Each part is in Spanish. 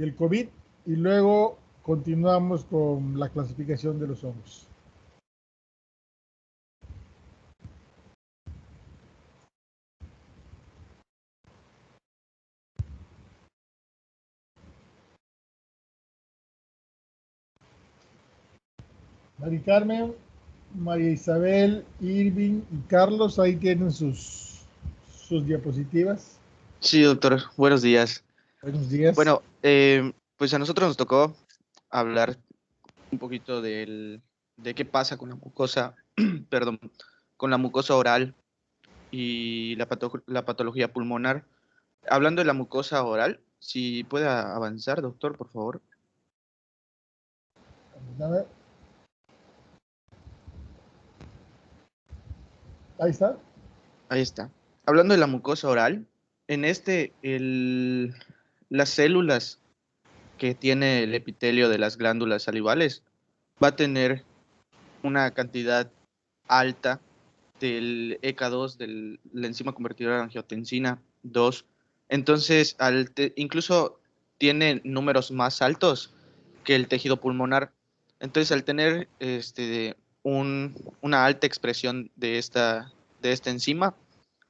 del COVID y luego continuamos con la clasificación de los hongos. Mari Carmen, María Isabel, Irving y Carlos, ahí tienen sus diapositivas. Sí, doctor, buenos días. Buenos días. Bueno, pues a nosotros nos tocó hablar un poquito de qué pasa con la mucosa, perdón, con la mucosa oral y la patología pulmonar. Hablando de la mucosa oral, si puede avanzar, doctor, por favor. A ver, ahí está. Ahí está. Hablando de la mucosa oral, en las células que tiene el epitelio de las glándulas salivales va a tener una cantidad alta del ECA2, de la enzima convertidora de angiotensina 2. Entonces, incluso tiene números más altos que el tejido pulmonar. Entonces, al tener una alta expresión de esta enzima,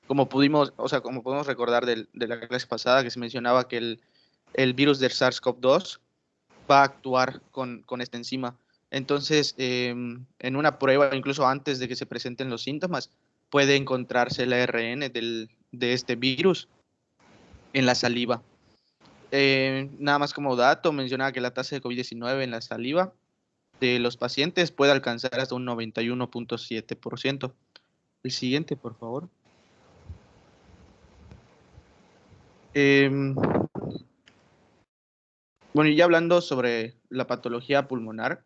como podemos recordar de la clase pasada que se mencionaba que el virus del SARS-CoV-2 va a actuar con esta enzima. Entonces, en una prueba, incluso antes de que se presenten los síntomas, puede encontrarse el ARN de este virus en la saliva. Nada más como dato, mencionaba que la tasa de COVID-19 en la saliva de los pacientes puede alcanzar hasta un 91.7%. El siguiente, por favor. Em, bueno, y ya hablando sobre la patología pulmonar,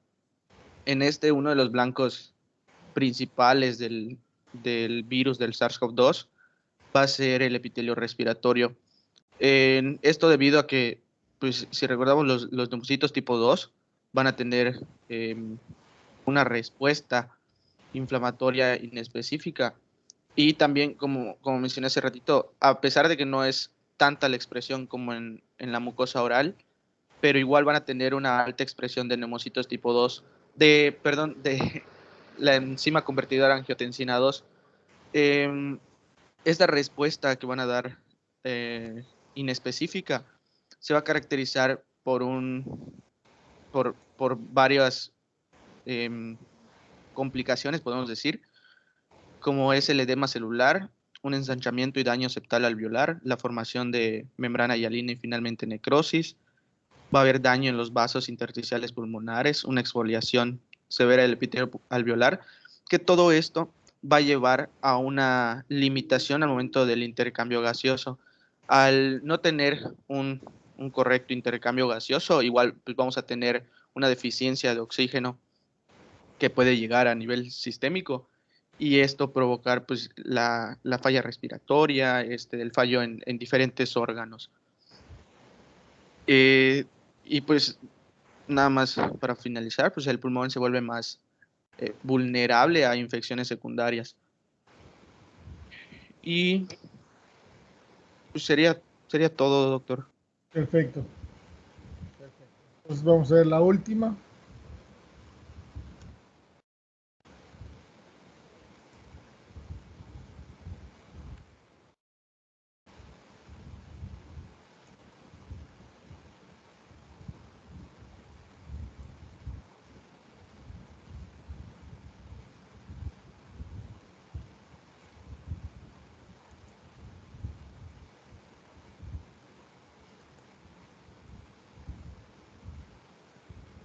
uno de los blancos principales del virus del SARS-CoV-2 va a ser el epitelio respiratorio. Esto debido a que, pues, si recordamos, los linfocitos tipo 2 van a tener una respuesta inflamatoria inespecífica. Y también, como mencioné hace ratito, a pesar de que no es tanta la expresión como en la mucosa oral, pero igual van a tener una alta expresión de neumocitos tipo 2, de la enzima convertidora angiotensina 2. Eh, Esta respuesta que van a dar inespecífica se va a caracterizar por varias eh, complicaciones, podemos decir, como es el edema celular, un ensanchamiento y daño septal alveolar, la formación de membrana hialina y finalmente necrosis. Va a haber daño en los vasos intersticiales pulmonares, una exfoliación severa del epitelio alveolar, que todo esto va a llevar a una limitación al momento del intercambio gaseoso. Al no tener un correcto intercambio gaseoso, igual pues vamos a tener una deficiencia de oxígeno que puede llegar a nivel sistémico y esto provocar pues la falla respiratoria, el fallo en diferentes órganos. Eh, y pues nada más para finalizar, pues el pulmón se vuelve más vulnerable a infecciones secundarias. Y pues sería todo, doctor. Perfecto. Entonces vamos a ver la última.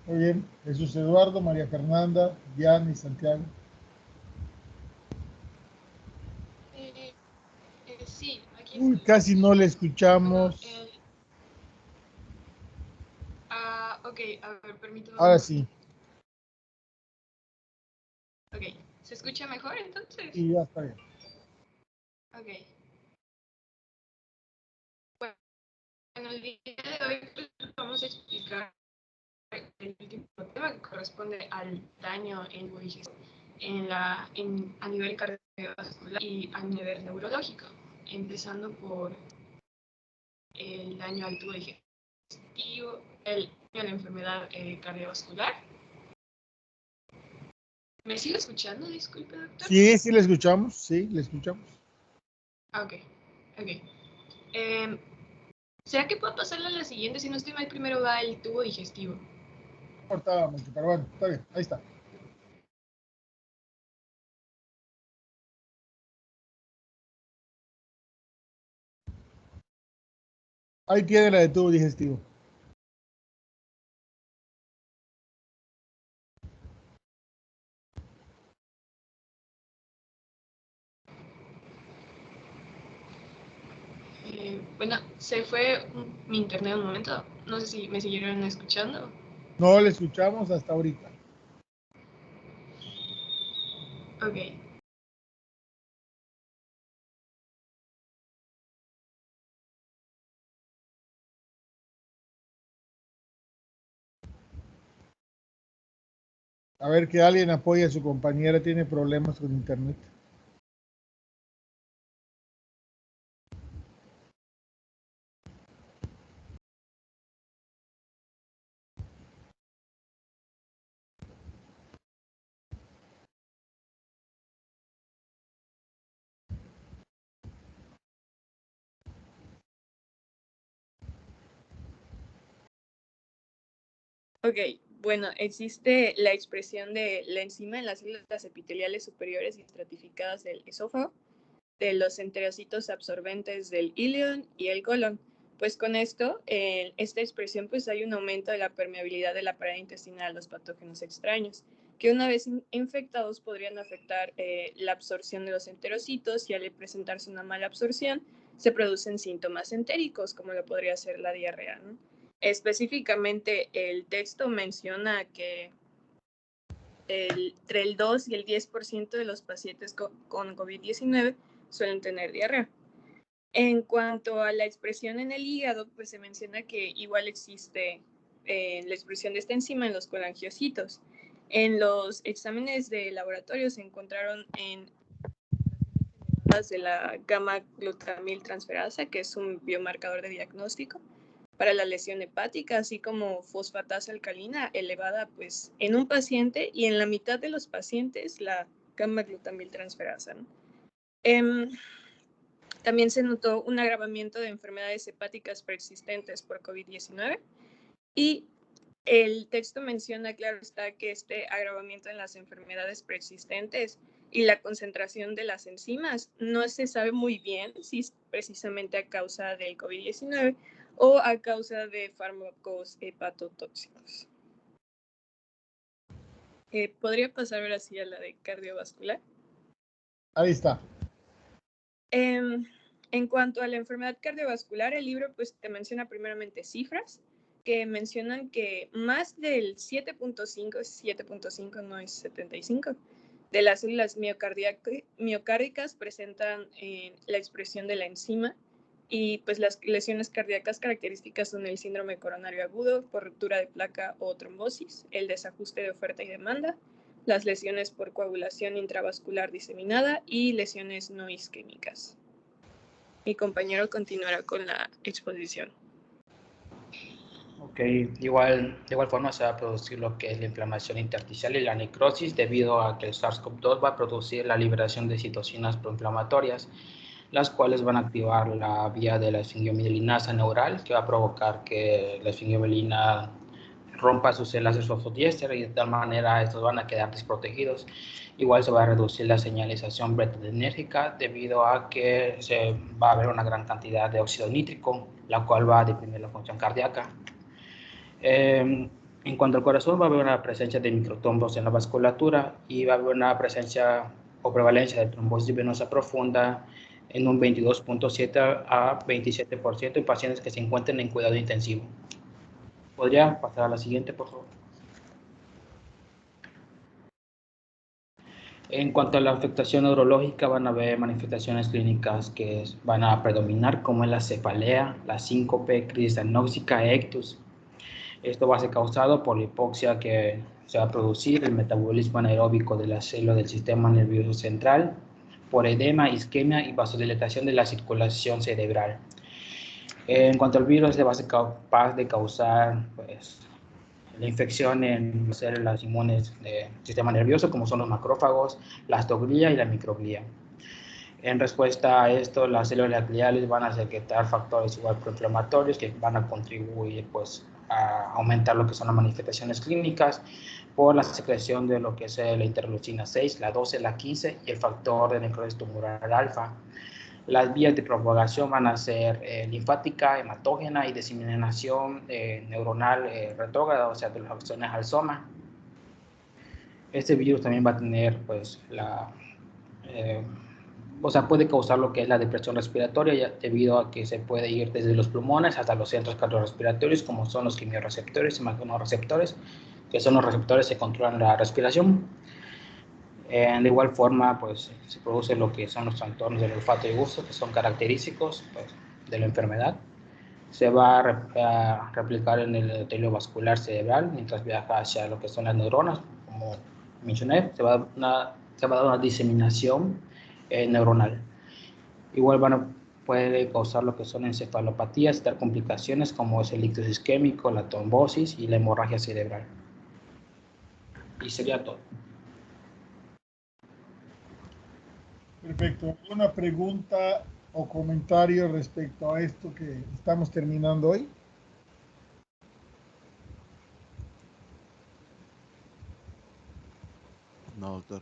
Muy bien. Jesús Eduardo, María Fernanda, Diana y Santiago. Sí, aquí Uy, estoy. casi no le Bueno, escuchamos. ok, a ver, permítame un Ahora momento. sí. Ok, ¿se escucha mejor entonces? Sí, ya está bien. Ok. Bueno, el día de hoy pues, vamos a explicar el último tema que corresponde al daño en a nivel cardiovascular y a nivel neurológico, empezando por el daño al tubo digesitivo. digestivo, la enfermedad cardiovascular. ¿Me sigue escuchando? Disculpe, doctor. Sí, sí, le escuchamos. Sí, le escuchamos. Ok. ¿Será que puedo pasarle a la siguiente? Si no estoy mal, primero va el tubo digestivo. No importa mucho, pero bueno, está bien. Ahí está. Ahí tiene la de tubo digestivo. Bueno, se fue mi internet un momento. No sé si me siguieron escuchando. No le escuchamos hasta ahorita. Ok. A ver que alguien apoye a su compañera, tiene problemas con internet. Ok, bueno, existe la expresión de la enzima en las células epiteliales superiores y estratificadas del esófago, de los enterocitos absorbentes del ileón y el colon. Pues con esto, esta expresión, pues hay un aumento de la permeabilidad de la pared intestinal a los patógenos extraños, que una vez infectados podrían afectar la absorción de los enterocitos, y al presentarse una mala absorción, se producen síntomas entéricos, como lo podría ser la diarrea, ¿no? Específicamente, el texto menciona que entre el 2 y el 10% de los pacientes con COVID-19 suelen tener diarrea. En cuanto a la expresión en el hígado, pues se menciona que igual existe la expresión de esta enzima en los colangiocitos. En los exámenes de laboratorio se encontraron en de la gamma-glutamiltransferasa, que es un biomarcador de diagnóstico para la lesión hepática, así como fosfatasa alcalina elevada pues, en un paciente, y en la mitad de los pacientes la gamma-glutamiltransferasa, ¿no? También se notó un agravamiento de enfermedades hepáticas persistentes por COVID-19, y el texto menciona, claro está, que este agravamiento en las enfermedades persistentes y la concentración de las enzimas no se sabe muy bien si es precisamente a causa del COVID-19 o a causa de fármacos hepatotóxicos. ¿Podría pasar ahora sí a la de cardiovascular? Ahí está. En cuanto a la enfermedad cardiovascular, el libro pues te menciona primeramente cifras que mencionan que más del 7.5 no es 75, de las células miocárdicas presentan la expresión de la enzima, y pues las lesiones cardíacas características son el síndrome coronario agudo por ruptura de placa o trombosis, el desajuste de oferta y demanda, las lesiones por coagulación intravascular diseminada y lesiones no isquémicas. Mi compañero continuará con la exposición. Ok, de igual forma se va a producir lo que es la inflamación intersticial y la necrosis, debido a que el SARS-CoV-2 va a producir la liberación de citocinas proinflamatorias, las cuales van a activar la vía de la esfingiomelinasa neural, que va a provocar que la esfingiomelina rompa sus células de fosfodiéster, y de tal manera estos van a quedar desprotegidos. Igual se va a reducir la señalización beta-adrenérgica, debido a que se va a haber una gran cantidad de óxido nítrico, la cual va a deprimir la función cardíaca. En cuanto al corazón, va a haber una presencia de microtrombos en la vasculatura, y va a haber una presencia o prevalencia de trombosis venosa profunda en un 22.7 a 27% en pacientes que se encuentren en cuidado intensivo. ¿Podría pasar a la siguiente, por favor? En cuanto a la afectación neurológica, van a haber manifestaciones clínicas que van a predominar, como es la cefalea, la síncope, crisis anóxica, ictus. Esto va a ser causado por la hipoxia que se va a producir, el metabolismo anaeróbico de las células del sistema nervioso central, por edema, isquemia y vasodilatación de la circulación cerebral. En cuanto al virus, va a ser capaz de causar pues, la infección en las células inmunes del sistema nervioso, como son los macrófagos, la astoglía y la microglía. En respuesta a esto, las células gliales van a secretar factores igual proinflamatorios que van a contribuir pues, a aumentar lo que son las manifestaciones clínicas por la secreción de lo que es la interleucina 6, la 12, la 15 y el factor de necrosis tumoral alfa. Las vías de propagación van a ser linfática, hematógena y diseminación neuronal retrógrada, o sea, de las axones al soma. Este virus también va a tener, pues, puede causar lo que es la depresión respiratoria, ya, debido a que se puede ir desde los pulmones hasta los centros cardiorrespiratorios, como son los quimiorreceptores y mecanorreceptores, que son los receptores que controlan la respiración. De igual forma, pues, se produce lo que son los trastornos del olfato y gusto, que son característicos pues, de la enfermedad. Se va a replicar en el endotelio vascular cerebral mientras viaja hacia lo que son las neuronas, como mencioné, se va a dar una diseminación neuronal. Igual puede causar lo que son encefalopatías, dar complicaciones como es el ictus isquémico, la trombosis y la hemorragia cerebral. Y sería todo. Perfecto. ¿Alguna pregunta o comentario respecto a esto que estamos terminando hoy? No, doctor.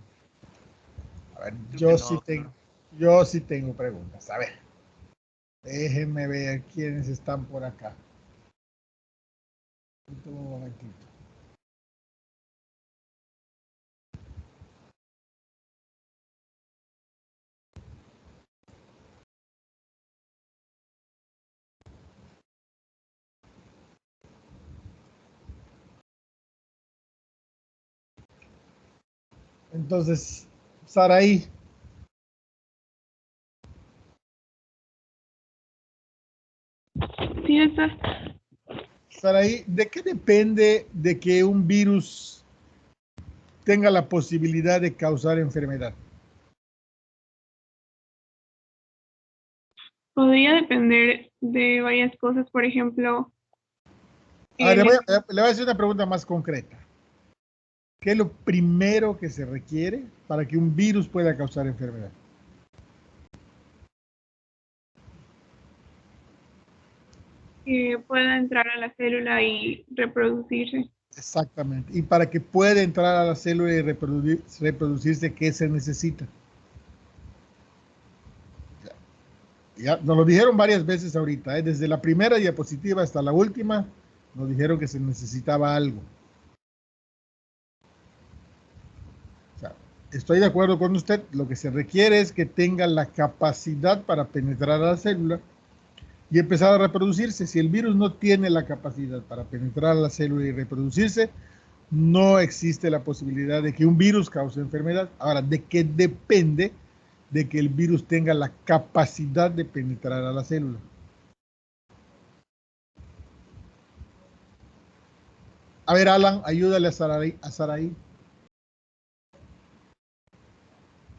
A ver, Doctor. yo sí tengo preguntas. A ver, déjenme ver quiénes están por acá. Un momentito. Entonces, Saraí. Sí, doctor. Saraí, ¿de qué depende de que un virus tenga la posibilidad de causar enfermedad? Podría depender de varias cosas, por ejemplo. Le voy a hacer una pregunta más concreta. ¿Qué es lo primero que se requiere para que un virus pueda causar enfermedad? Que pueda entrar a la célula y reproducirse. Exactamente. Y para que pueda entrar a la célula y reproducirse, ¿qué se necesita? Ya nos lo dijeron varias veces ahorita, ¿eh? Desde la primera diapositiva hasta la última, nos dijeron que se necesitaba algo. O sea, estoy de acuerdo con usted, lo que se requiere es que tenga la capacidad para penetrar a la célula y empezar a reproducirse. Si el virus no tiene la capacidad para penetrar a la célula y reproducirse, no existe la posibilidad de que un virus cause enfermedad. Ahora, ¿de qué depende de que el virus tenga la capacidad de penetrar a la célula? A ver, Alan, ayúdale a Saraí.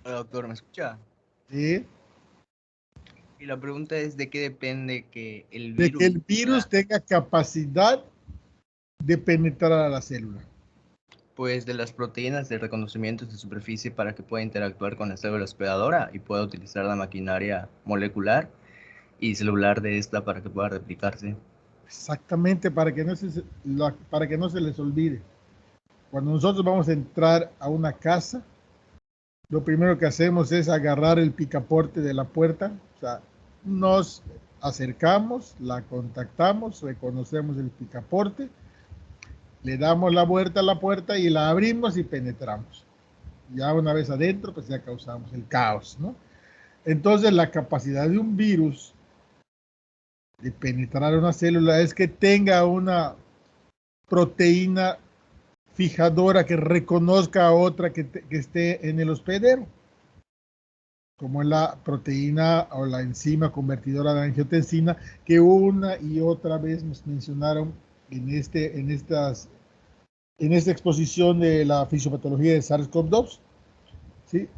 Hola, doctor, ¿me escucha? ¿Sí? Y la pregunta es, ¿de qué depende que el De virus... que el virus tenga capacidad de penetrar a la célula. Pues de las proteínas de reconocimiento de superficie para que pueda interactuar con la célula hospedadora y pueda utilizar la maquinaria molecular y celular de esta para que pueda replicarse. Exactamente, para que no se les olvide. Cuando nosotros vamos a entrar a una casa, lo primero que hacemos es agarrar el picaporte de la puerta, o sea, nos acercamos, la contactamos, reconocemos el picaporte, le damos la vuelta a la puerta y la abrimos y penetramos. Ya una vez adentro, pues ya causamos el caos, ¿no? Entonces, la capacidad de un virus de penetrar una célula es que tenga una proteína fijadora que reconozca a otra que esté en el hospedero, como la proteína o la enzima convertidora de angiotensina, que una y otra vez nos mencionaron en esta exposición de la fisiopatología de SARS-CoV-2. ¿Sí?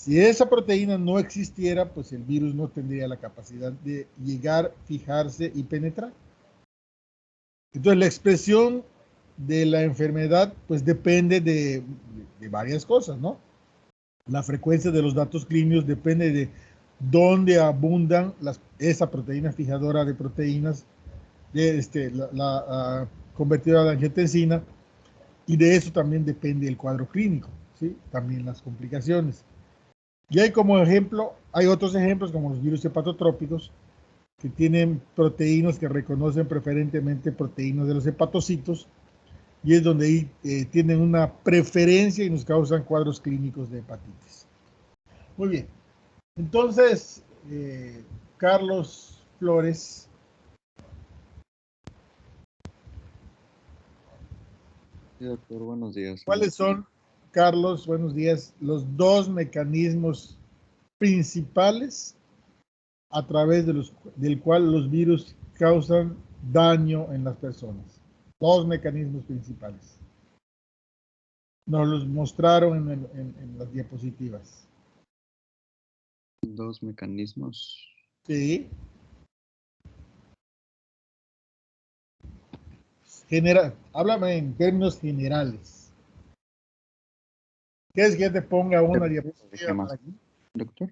Si esa proteína no existiera, pues el virus no tendría la capacidad de llegar, fijarse y penetrar. Entonces, la expresión de la enfermedad, pues depende de varias cosas, ¿no? La frecuencia de los datos clínicos depende de dónde abundan esa proteína fijadora de proteínas, la convertida de angiotensina, y de eso también depende el cuadro clínico, ¿sí? También las complicaciones. Y hay como ejemplo, hay otros ejemplos como los virus hepatotrópicos, que tienen proteínas que reconocen preferentemente proteínas de los hepatocitos, y es donde ahí tienen una preferencia y nos causan cuadros clínicos de hepatitis. Muy bien. Entonces, Carlos Flores. Sí, doctor, buenos días. ¿Cuáles son, Carlos, buenos días, los dos mecanismos principales a través del cual los virus causan daño en las personas? Dos mecanismos principales. Nos los mostraron en las diapositivas. Dos mecanismos. Sí. Háblame en términos generales. ¿Quieres que te ponga una diapositiva por aquí? Doctor,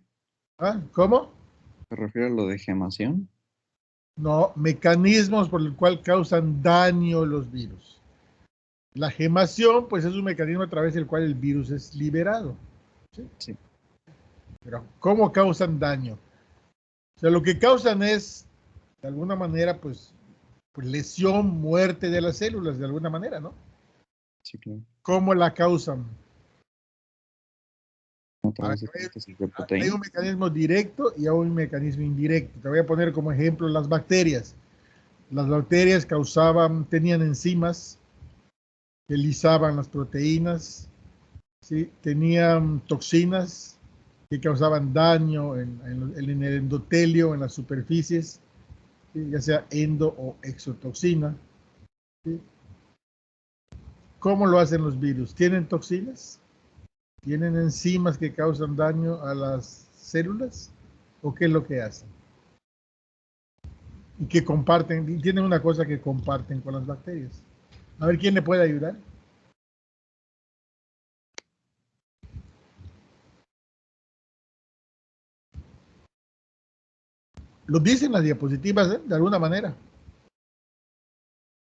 ¿Ah? ¿Cómo? ¿se refiere a lo de gemación? No, mecanismos por el cual causan daño los virus. La gemación, pues es un mecanismo a través del cual el virus es liberado. ¿Sí? Sí. Pero, ¿cómo causan daño? O sea, lo que causan es, de alguna manera, pues lesión, muerte de las células, de alguna manera, ¿no? Sí, claro. ¿Cómo la causan? A través de síntesis de Hay proteínas. un mecanismo directo y hay un mecanismo indirecto. Te voy a poner como ejemplo las bacterias. Las bacterias tenían enzimas que lisaban las proteínas, ¿sí? Tenían toxinas que causaban daño en el endotelio, en las superficies, ¿sí? Ya sea endo o exotoxina, ¿sí? ¿Cómo lo hacen los virus? ¿Tienen toxinas? ¿Tienen enzimas que causan daño a las células? ¿O qué es lo que hacen? Y que comparten, y tienen una cosa que comparten con las bacterias. A ver, ¿quién le puede ayudar? Lo dicen las diapositivas, ¿eh? De alguna manera.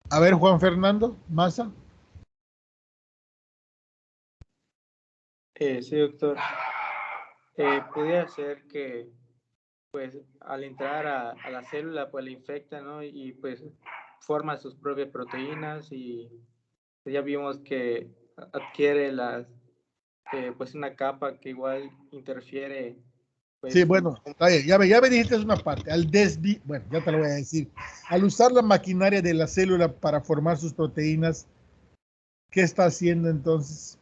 A ver, Juan Fernando Maza. Sí, doctor. Pudiera ser que, pues, al entrar a la célula, pues, la infecta, ¿no? Y, pues, forma sus propias proteínas y ya vimos que adquiere pues, una capa que igual interfiere, pues. Sí, bueno, está bien. Ya me dijiste una parte. Bueno, ya te lo voy a decir. Al usar la maquinaria de la célula para formar sus proteínas, ¿qué está haciendo entonces?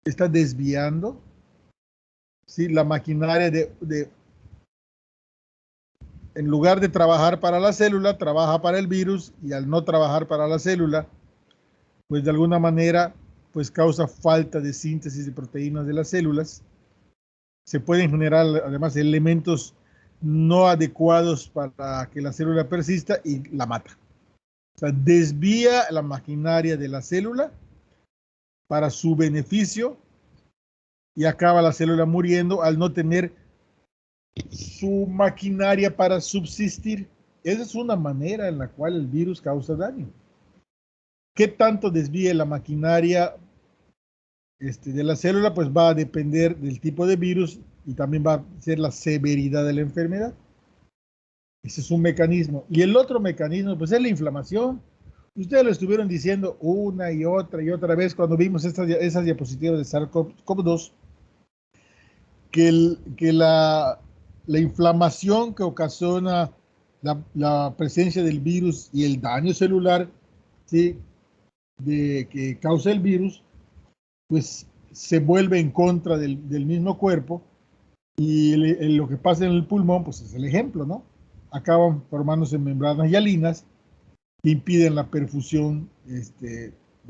Está desviando, ¿sí? La maquinaria en lugar de trabajar para la célula, trabaja para el virus, y al no trabajar para la célula, pues de alguna manera, pues causa falta de síntesis de proteínas de las células. Se pueden generar además elementos no adecuados para que la célula persista y la mata. O sea, desvía la maquinaria de la célula para su beneficio y acaba la célula muriendo al no tener su maquinaria para subsistir. Esa es una manera en la cual el virus causa daño. ¿Qué tanto desvíe la maquinaria de la célula? Pues va a depender del tipo de virus y también va a ser la severidad de la enfermedad. Ese es un mecanismo. Y el otro mecanismo, pues es la inflamación. Ustedes lo estuvieron diciendo una y otra vez cuando vimos esas diapositivas de SARS-CoV-2, que la inflamación que ocasiona la presencia del virus y el daño celular, ¿sí? Que causa el virus, pues se vuelve en contra del mismo cuerpo, y lo que pasa en el pulmón, pues es el ejemplo, ¿no? Acaban formándose membranas hialinas que impiden la perfusión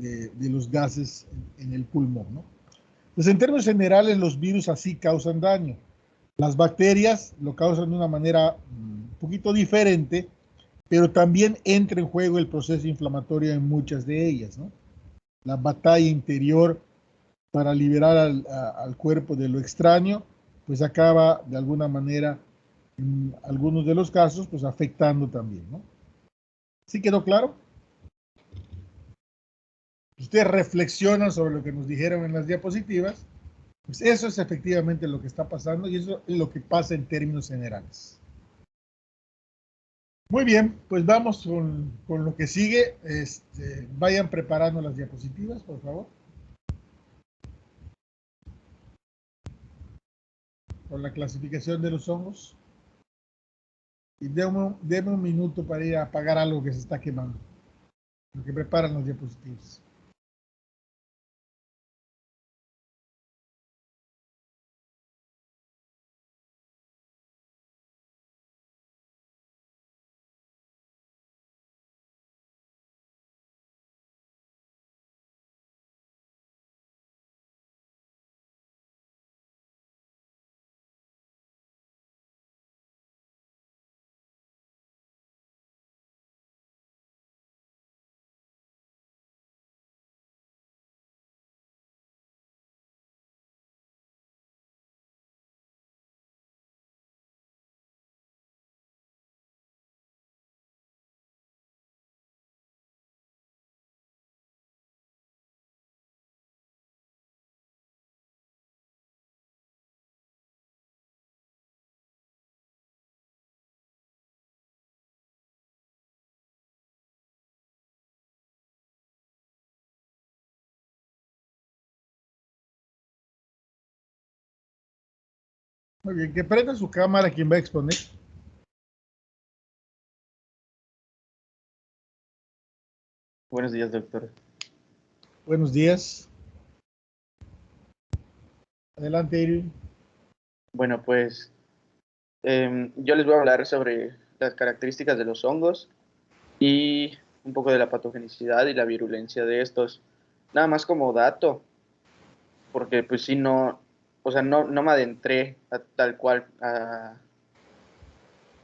de los gases en el pulmón, ¿no? Entonces, en términos generales, los virus así causan daño. Las bacterias lo causan de una manera un poquito diferente, pero también entra en juego el proceso inflamatorio en muchas de ellas, ¿no? La batalla interior para liberar al cuerpo de lo extraño, pues acaba de alguna manera, en algunos de los casos, pues afectando también, ¿no? ¿Sí quedó claro? Ustedes reflexionan sobre lo que nos dijeron en las diapositivas, pues eso es efectivamente lo que está pasando y eso es lo que pasa en términos generales. Muy bien, pues vamos con lo que sigue. Vayan preparando las diapositivas, por favor. Con la clasificación de los hongos. Y deme un minuto para ir a apagar algo que se está quemando. Lo que preparan las diapositivas. Muy bien, que prenda su cámara quien va a exponer. Buenos días, doctor. Buenos días. Adelante, Irving. Bueno, pues yo les voy a hablar sobre las características de los hongos y un poco de la patogenicidad y la virulencia de estos. Nada más como dato, porque pues sí, no, o sea, no me adentré tal cual a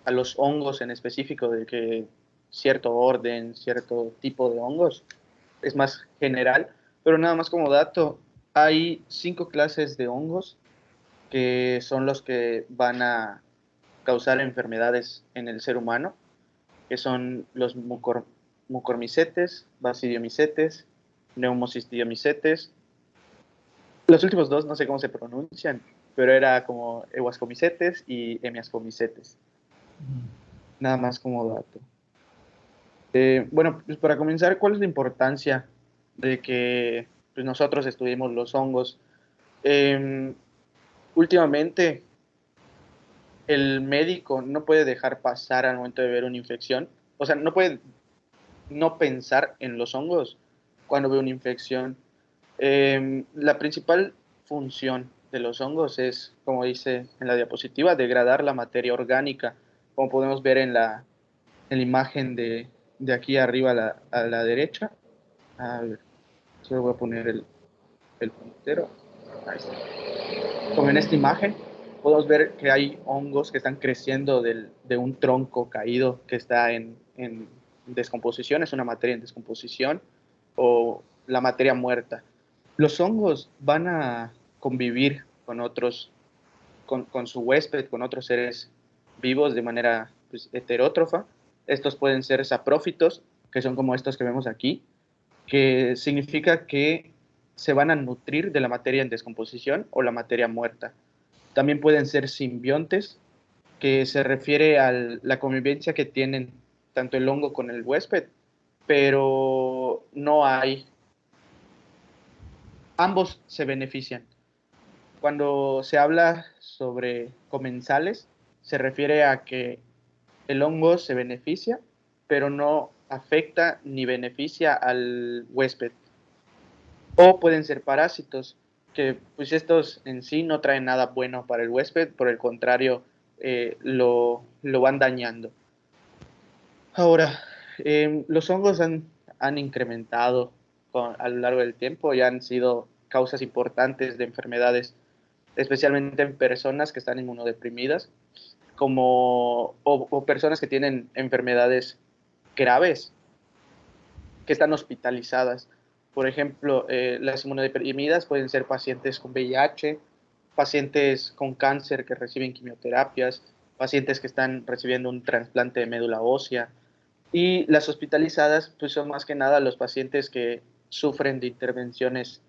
los hongos en específico, de que cierto orden, cierto tipo de hongos, es más general, pero nada más como dato, hay 5 clases de hongos que son los que van a causar enfermedades en el ser humano, que son los mucormicetes, basidiomicetes, neumocistiomicetes. Los últimos dos no sé cómo se pronuncian, pero era como ewascomicetes y hemiascomicetes. Nada más como dato. Bueno, pues para comenzar, ¿cuál es la importancia de que pues, nosotros estudiemos los hongos? Últimamente, el médico no puede dejar pasar al momento de ver una infección, o sea, no puede no pensar en los hongos cuando ve una infección. La principal función de los hongos es, como dice en la diapositiva, degradar la materia orgánica, como podemos ver en la imagen de aquí arriba a la derecha. A ver, solo voy a poner el puntero. Ahí está. Como en esta imagen, podemos ver que hay hongos que están creciendo de un tronco caído que está en descomposición, es una materia en descomposición o la materia muerta. Los hongos van a convivir con otros, con su huésped, con otros seres vivos de manera pues, heterótrofa. Estos pueden ser saprófitos, que son como estos que vemos aquí, que significa que se van a nutrir de la materia en descomposición o la materia muerta. También pueden ser simbiontes, que se refiere a la convivencia que tienen tanto el hongo con el huésped, pero no hay, ambos se benefician. Cuando se habla sobre comensales, se refiere a que el hongo se beneficia, pero no afecta ni beneficia al huésped. O pueden ser parásitos, que pues estos en sí no traen nada bueno para el huésped, por el contrario, lo van dañando. Ahora, los hongos han incrementado a lo largo del tiempo y han sido causas importantes de enfermedades, especialmente en personas que están inmunodeprimidas, o personas que tienen enfermedades graves, que están hospitalizadas. Por ejemplo, las inmunodeprimidas pueden ser pacientes con VIH, pacientes con cáncer que reciben quimioterapias, pacientes que están recibiendo un trasplante de médula ósea. Y las hospitalizadas pues son más que nada los pacientes que sufren de intervenciones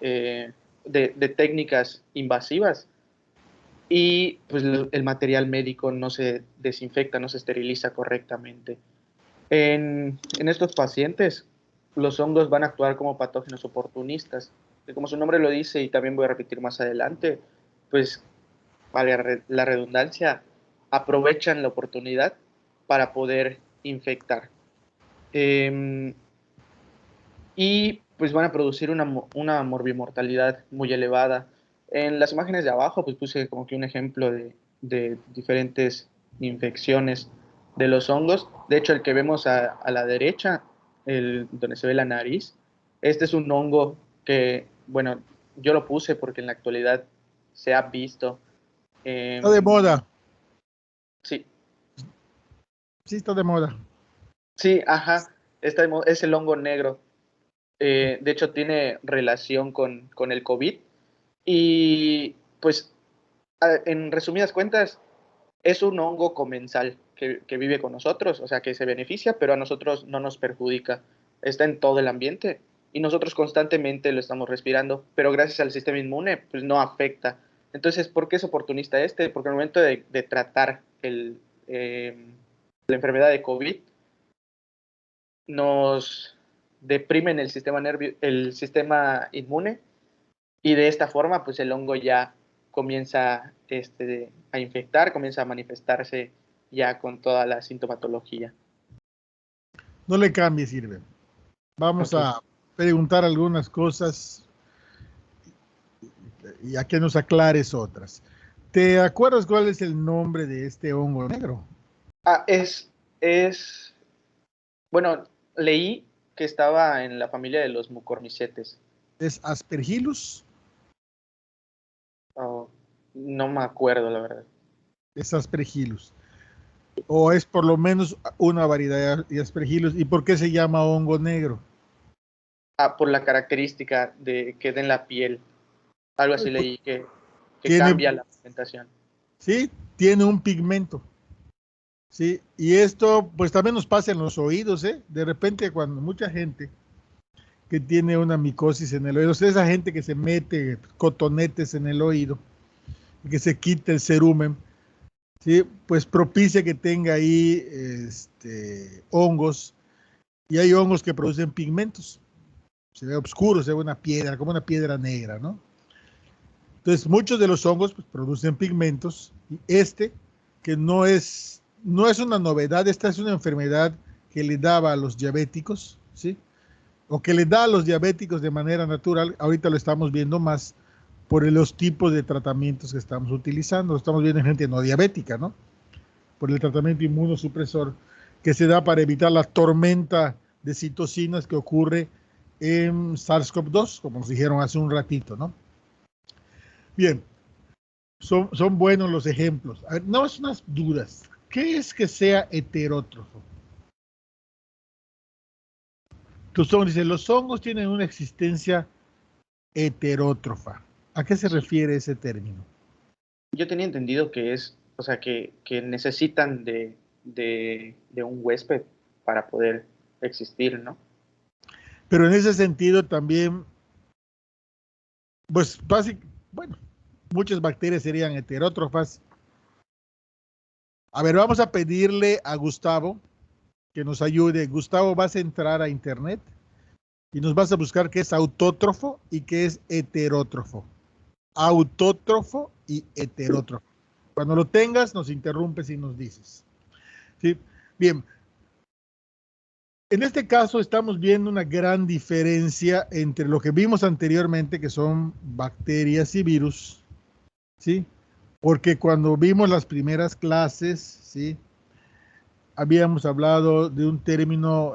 de técnicas invasivas y pues el material médico no se desinfecta, no se esteriliza correctamente. En estos pacientes, los hongos van a actuar como patógenos oportunistas, que como su nombre lo dice y también voy a repetir más adelante, pues para la redundancia, aprovechan la oportunidad para poder infectar. Y pues van a producir una morbimortalidad muy elevada. En las imágenes de abajo pues puse como que un ejemplo de diferentes infecciones de los hongos. De hecho, el que vemos a la derecha, donde se ve la nariz, este es un hongo que, bueno, yo lo puse porque en la actualidad se ha visto. Está de moda. Sí. Sí, está de moda. Sí, ajá, es el hongo negro. De hecho, tiene relación con el COVID. Y pues, en resumidas cuentas, es un hongo comensal que vive con nosotros, o sea, que se beneficia, pero a nosotros no nos perjudica. Está en todo el ambiente y nosotros constantemente lo estamos respirando, pero gracias al sistema inmune, pues no afecta. Entonces, ¿por qué es oportunista este? Porque al momento de tratar la enfermedad de COVID, nos deprimen el sistema inmune y de esta forma pues el hongo ya comienza a infectar, comienza a manifestarse ya con toda la sintomatología. No le cambies, sirve. Vamos a preguntar algunas cosas y a que nos aclares otras. ¿Te acuerdas cuál es el nombre de este hongo negro? Bueno, leí que estaba en la familia de los mucormicetes. ¿Es Aspergillus? Oh, no me acuerdo, la verdad. Es Aspergillus. O es por lo menos una variedad de Aspergillus. ¿Y por qué se llama hongo negro? Por la característica de que den la piel. Algo así leí que cambia la pigmentación. Sí, tiene un pigmento. Sí, y esto pues también nos pasa en los oídos, ¿eh? De repente cuando mucha gente que tiene una micosis en el oído, o sea, esa gente que se mete cotonetes en el oído, que se quita el cerumen, ¿sí? Pues propicia que tenga ahí hongos, y hay hongos que producen pigmentos. Se ve oscuro, se ve una piedra, como una piedra negra, ¿no? Entonces, muchos de los hongos pues, producen pigmentos, y que no es una novedad, esta es una enfermedad que le daba a los diabéticos, ¿sí? O que le da a los diabéticos de manera natural, ahorita lo estamos viendo más por los tipos de tratamientos que estamos utilizando, lo estamos viendo en gente no diabética, ¿no? Por el tratamiento inmunosupresor que se da para evitar la tormenta de citocinas que ocurre en SARS-CoV-2, como nos dijeron hace un ratito, ¿no? Bien, son buenos los ejemplos. A ver, no es unas dudas. ¿Qué es que sea heterótrofo? Dice, los hongos tienen una existencia heterótrofa. ¿A qué se refiere ese término? Yo tenía entendido que es, o sea, que necesitan de un huésped para poder existir, ¿no? Pero en ese sentido también, pues, bueno, muchas bacterias serían heterótrofas. A ver, vamos a pedirle a Gustavo que nos ayude. Gustavo, vas a entrar a internet y nos vas a buscar qué es autótrofo y qué es heterótrofo. Autótrofo y heterótrofo. Cuando lo tengas, nos interrumpes y nos dices. ¿Sí? Bien. En este caso estamos viendo una gran diferencia entre lo que vimos anteriormente, que son bacterias y virus, ¿sí? Porque cuando vimos las primeras clases, ¿sí? Habíamos hablado de un término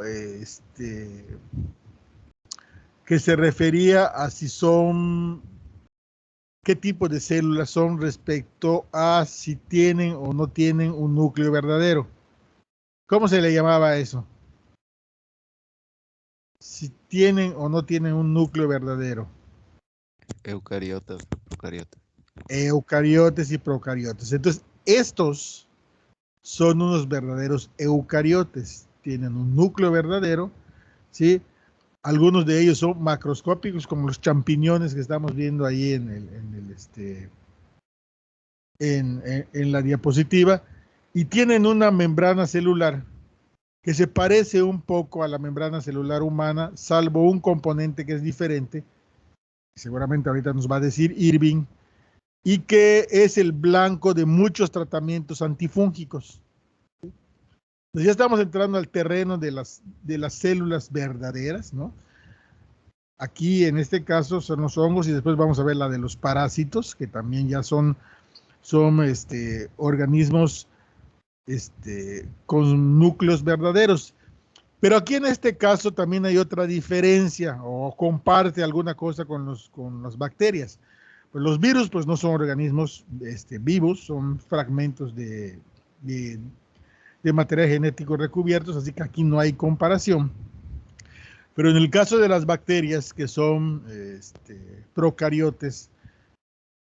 que se refería a si son, qué tipo de células son respecto a si tienen o no tienen un núcleo verdadero. ¿Cómo se le llamaba a eso? Si tienen o no tienen un núcleo verdadero. Eucariotas, procariotas. Eucariotes y procariotes. Entonces, estos son unos verdaderos eucariotes. Tienen un núcleo verdadero, ¿sí? Algunos de ellos son macroscópicos, como los champiñones que estamos viendo ahí en la diapositiva, y tienen una membrana celular que se parece un poco a la membrana celular humana, salvo un componente que es diferente, seguramente ahorita nos va a decir Irving, y que es el blanco de muchos tratamientos antifúngicos. Entonces ya estamos entrando al terreno de las células verdaderas, ¿no? Aquí en este caso son los hongos y después vamos a ver la de los parásitos, que también ya son organismos con núcleos verdaderos. Pero aquí en este caso también hay otra diferencia o comparte alguna cosa con las bacterias. Pues los virus pues no son organismos vivos, son fragmentos de material genético recubiertos, así que aquí no hay comparación. Pero en el caso de las bacterias que son procariotes,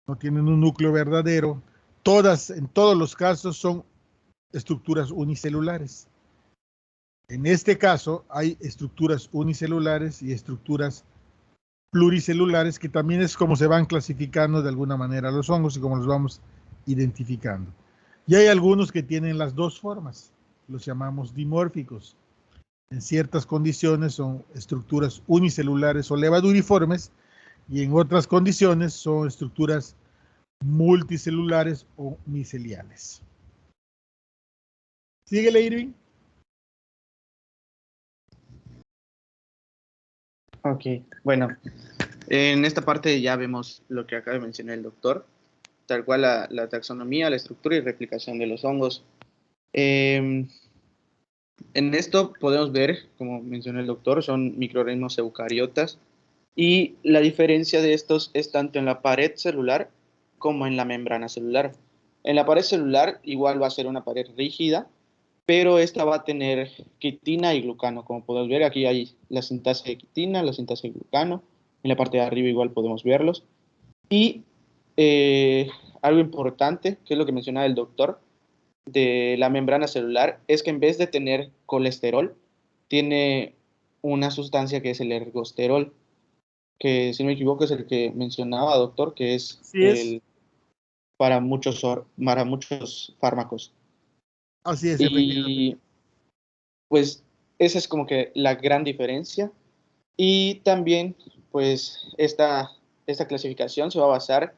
no tienen un núcleo verdadero, en todos los casos son estructuras unicelulares. En este caso hay estructuras unicelulares y estructuras pluricelulares, que también es como se van clasificando de alguna manera los hongos y como los vamos identificando. Y hay algunos que tienen las dos formas, los llamamos dimórficos. En ciertas condiciones son estructuras unicelulares o levaduriformes y en otras condiciones son estructuras multicelulares o miceliales. ¿Síguele, Irving? Ok, bueno, en esta parte ya vemos lo que acaba de mencionar el doctor, tal cual la taxonomía, la estructura y replicación de los hongos. En esto podemos ver, como mencionó el doctor, son microorganismos eucariotas y la diferencia de estos es tanto en la pared celular como en la membrana celular. En la pared celular igual va a ser una pared rígida, pero esta va a tener quitina y glucano. Como podemos ver, aquí hay la sintasa de quitina, la sintasa de glucano. En la parte de arriba igual podemos verlos. Y algo importante, que es lo que mencionaba el doctor, de la membrana celular, es que en vez de tener colesterol, tiene una sustancia que es el ergosterol, que si no me equivoco es el que mencionaba, doctor, que es, para muchos fármacos. Así es, y pues esa es como que la gran diferencia. Y también pues esta clasificación se va a basar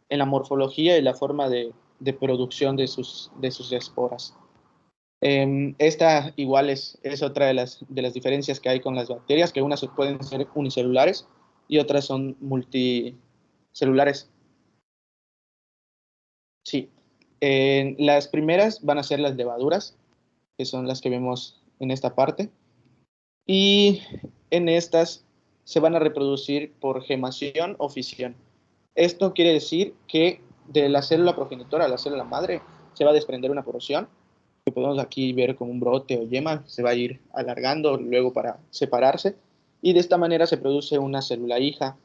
en la morfología y la forma de producción de sus esporas. Esta igual es otra de las diferencias que hay con las bacterias, que unas pueden ser unicelulares y otras son multicelulares. Sí. Las primeras van a ser las levaduras, que son las que vemos en esta parte. Y en estas se van a reproducir por gemación o fisión. Esto quiere decir que de la célula progenitora a la célula madre se va a desprender una porción, que podemos aquí ver como un brote o yema, se va a ir alargando luego para separarse, y de esta manera se produce una célula hija.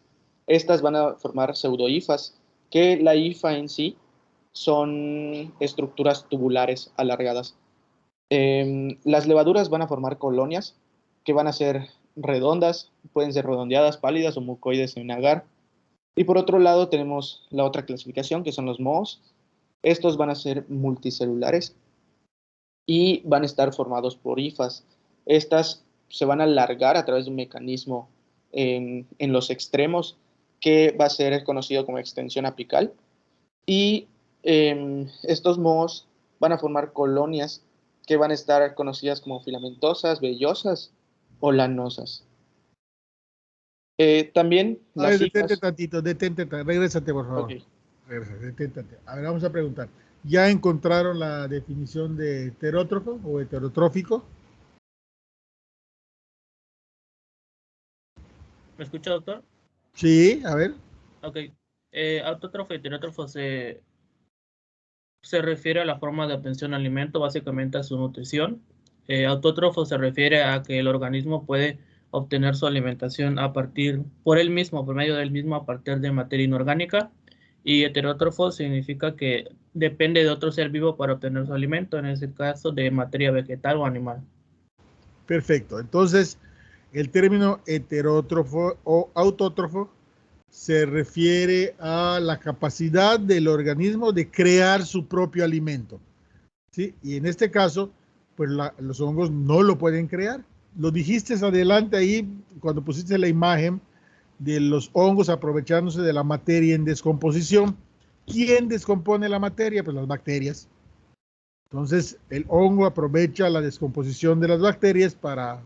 Estas van a formar pseudohifas, que la hifa en sí son estructuras tubulares alargadas. Las levaduras van a formar colonias que van a ser redondas, pueden ser redondeadas, pálidas o mucoides en agar. Y por otro lado tenemos la otra clasificación, que son los mohos. Estos van a ser multicelulares y van a estar formados por hifas. Estas se van a alargar a través de un mecanismo en los extremos, que va a ser conocido como extensión apical. Y estos mohos van a formar colonias que van a estar conocidas como filamentosas, vellosas o lanosas. También las detente hifas... tantito, regrésate por favor. Okay. Deténtate. A ver, vamos a preguntar. ¿Ya encontraron la definición de heterótrofo o heterotrófico? ¿Me escucha, doctor? Sí, a ver. Ok. Autótrofo y heterótrofo se refiere a la forma de obtención de alimento, básicamente a su nutrición. Autótrofo se refiere a que el organismo puede obtener su alimentación por él mismo, por medio del mismo, a partir de materia inorgánica. Y heterótrofo significa que depende de otro ser vivo para obtener su alimento, en este caso de materia vegetal o animal. Perfecto. Entonces, el término heterótrofo o autótrofo se refiere a la capacidad del organismo de crear su propio alimento, ¿sí? Y en este caso, pues los hongos no lo pueden crear. Lo dijiste adelante ahí cuando pusiste la imagen de los hongos aprovechándose de la materia en descomposición. ¿Quién descompone la materia? Pues las bacterias. Entonces, el hongo aprovecha la descomposición de las bacterias para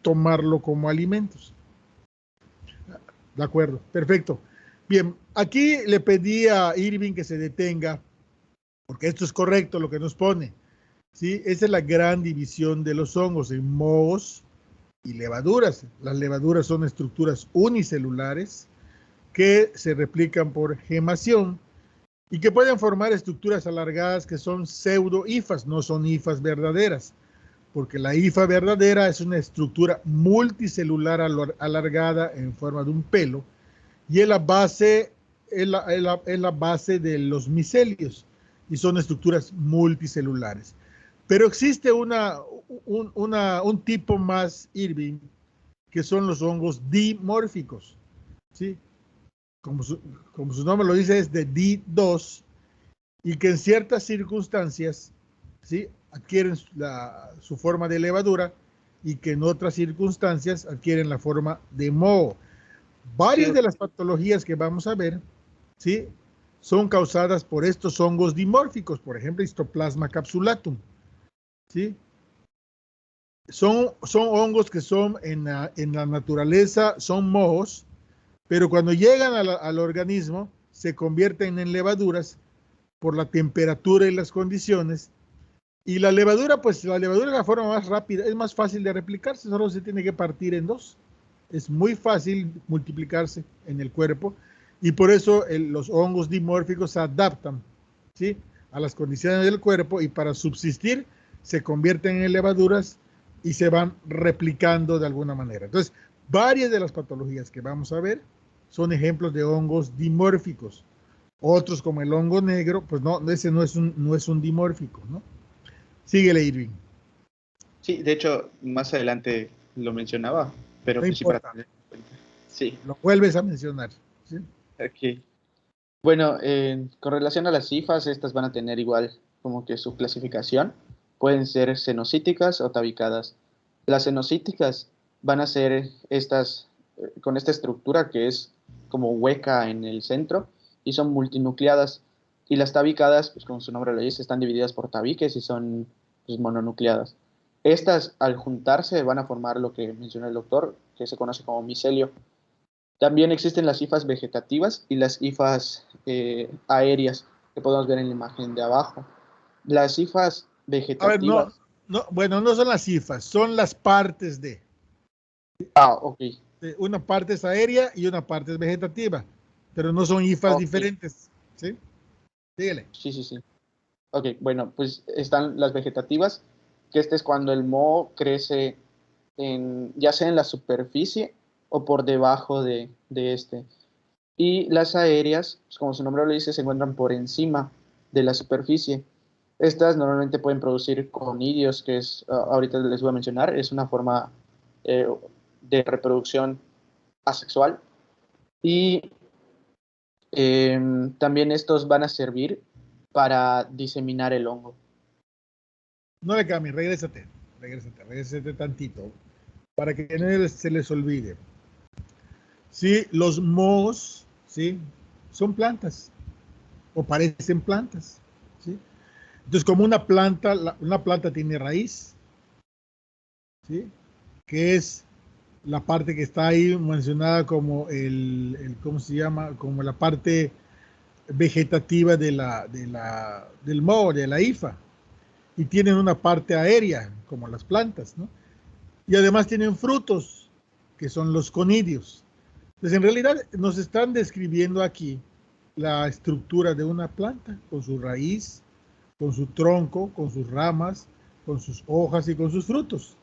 tomarlo como alimentos. De acuerdo, perfecto. Bien, aquí le pedí a Irving que se detenga, porque esto es correcto lo que nos pone. ¿Sí? Esa es la gran división de los hongos en mohos y levaduras. Las levaduras son estructuras unicelulares que se replican por gemación y que pueden formar estructuras alargadas que son pseudo-hifas, no son hifas verdaderas, porque la hifa verdadera es una estructura multicelular alargada en forma de un pelo y es la base, es la base de los micelios y son estructuras multicelulares. Pero existe un tipo más, Irving, que son los hongos dimórficos, ¿sí? Como su nombre lo dice, es de D2 y que en ciertas circunstancias, ¿sí?, adquieren su forma de levadura y que en otras circunstancias adquieren la forma de moho. Varias de las patologías que vamos a ver, ¿sí?, son causadas por estos hongos dimórficos, por ejemplo, Histoplasma capsulatum, ¿sí? Son hongos que son en la naturaleza, son mohos, pero cuando llegan al organismo se convierten en levaduras por la temperatura y las condiciones. Y la levadura, pues la levadura es la forma más rápida, es más fácil de replicarse, solo se tiene que partir en dos. Es muy fácil multiplicarse en el cuerpo y por eso los hongos dimórficos se adaptan, ¿sí?, a las condiciones del cuerpo y para subsistir se convierten en levaduras y se van replicando de alguna manera. Entonces, varias de las patologías que vamos a ver son ejemplos de hongos dimórficos. Otros como el hongo negro, pues no, ese no es un dimórfico, ¿no? Síguele, Irving. Sí, de hecho, más adelante lo mencionaba, pero No pues sí para importa. tener en cuenta. Sí. Lo vuelves a mencionar, ¿sí? Ok. Bueno, con relación a las hifas, estas van a tener igual como que su clasificación. Pueden ser cenocíticas o tabicadas. Las cenocíticas van a ser estas, con esta estructura que es como hueca en el centro y son multinucleadas. Y las tabicadas, pues como su nombre lo dice, están divididas por tabiques y son pues, mononucleadas. Estas, al juntarse, van a formar lo que mencionó el doctor, que se conoce como micelio. También existen las hifas vegetativas y las hifas aéreas, que podemos ver en la imagen de abajo. Las hifas A ver, vegetativas... bueno, no son las hifas, son las partes de. Ok. Una parte es aérea y una parte es vegetativa, pero no son hifas diferentes, ¿sí? Síguele. Sí. Ok, bueno, pues están las vegetativas, que este es cuando el moho crece ya sea en la superficie o por debajo de este. Y las aéreas, pues como su nombre lo dice, se encuentran por encima de la superficie. Estas normalmente pueden producir conidios, que es, ahorita les voy a mencionar, es una forma de reproducción asexual. Y también estos van a servir para diseminar el hongo. No le cambies, regrésate tantito, para que no se les olvide. Sí, los mohos, ¿sí?, son plantas, o parecen plantas, ¿sí? Entonces, como una planta tiene raíz, ¿sí?, que es la parte que está ahí mencionada como ¿cómo se llama? Como la parte vegetativa del moho, de la hifa. Y tienen una parte aérea, como las plantas, ¿no? Y además tienen frutos, que son los conidios. Pues en realidad nos están describiendo aquí la estructura de una planta, con su raíz, con su tronco, con sus ramas, con sus hojas y con sus frutos.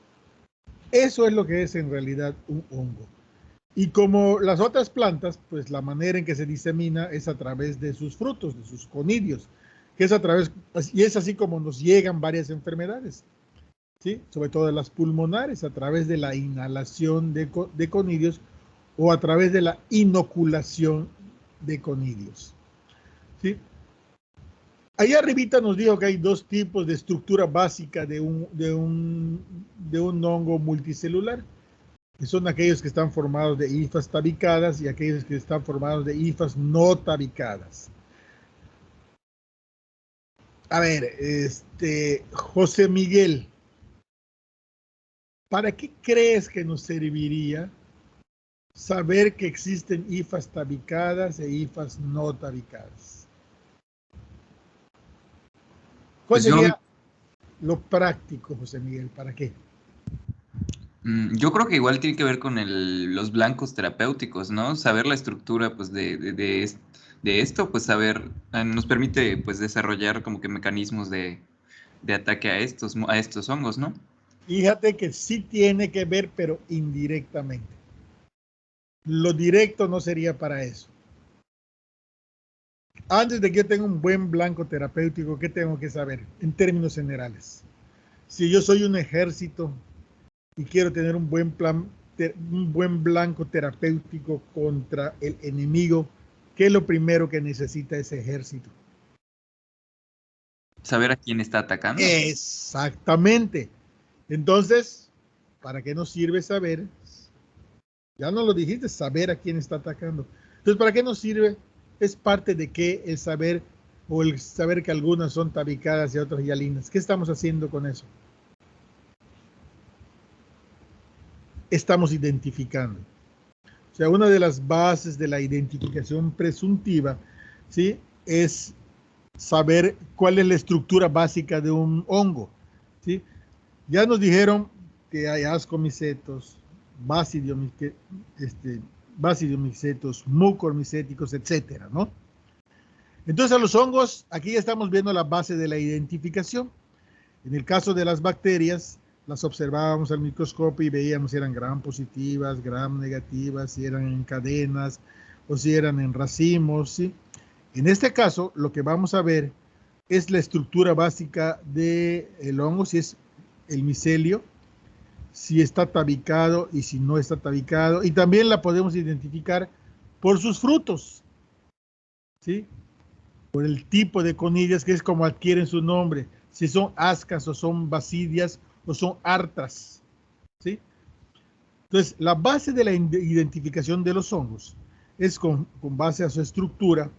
Eso es lo que es en realidad un hongo. Y como las otras plantas, pues la manera en que se disemina es a través de sus frutos, de sus conidios, que es a través, y es así como nos llegan varias enfermedades, ¿sí? Sobre todo las pulmonares, a través de la inhalación de conidios o a través de la inoculación de conidios, ¿sí? Ahí arribita nos dijo que hay dos tipos de estructura básica de un hongo multicelular, que son aquellos que están formados de hifas tabicadas y aquellos que están formados de hifas no tabicadas. A ver, José Miguel, ¿para qué crees que nos serviría saber que existen hifas tabicadas e hifas no tabicadas? ¿Cuál Pues sería lo práctico, José Miguel? ¿Para qué? yo creo que igual tiene que ver con los blancos terapéuticos, ¿no? Saber la estructura, pues, de esto, pues, saber, nos permite, pues, desarrollar como que mecanismos de ataque a estos hongos, ¿no? Fíjate que sí tiene que ver, pero indirectamente. Lo directo no sería para eso. Antes de que yo tenga un buen blanco terapéutico, ¿qué tengo que saber? En términos generales. Si yo soy un ejército y quiero tener un buen blanco terapéutico contra el enemigo, ¿qué es lo primero que necesita ese ejército? Saber a quién está atacando. Exactamente. Entonces, ¿para qué nos sirve saber? Ya no lo dijiste, saber a quién está atacando. Entonces, ¿para qué nos sirve? Es parte de que el saber o el saber que algunas son tabicadas y otras hialinas. ¿Qué estamos haciendo con eso? Estamos identificando. O sea, una de las bases de la identificación presuntiva, ¿sí?, es saber cuál es la estructura básica de un hongo, ¿sí? Ya nos dijeron que hay ascomicetos, basidiomycetos, mucormicéticos, etcétera, ¿no? Entonces a los hongos, aquí ya estamos viendo la base de la identificación. En el caso de las bacterias, las observábamos al microscopio y veíamos si eran gram positivas, gram negativas, si eran en cadenas o si eran en racimos, ¿sí? En este caso, lo que vamos a ver es la estructura básica del hongo, si es el micelio, si está tabicado y si no está tabicado. Y también la podemos identificar por sus frutos, ¿sí? Por el tipo de conillas, que es como adquieren su nombre, si son ascas o son basidias o son artras, ¿sí? Entonces, la base de la identificación de los hongos es con base a su estructura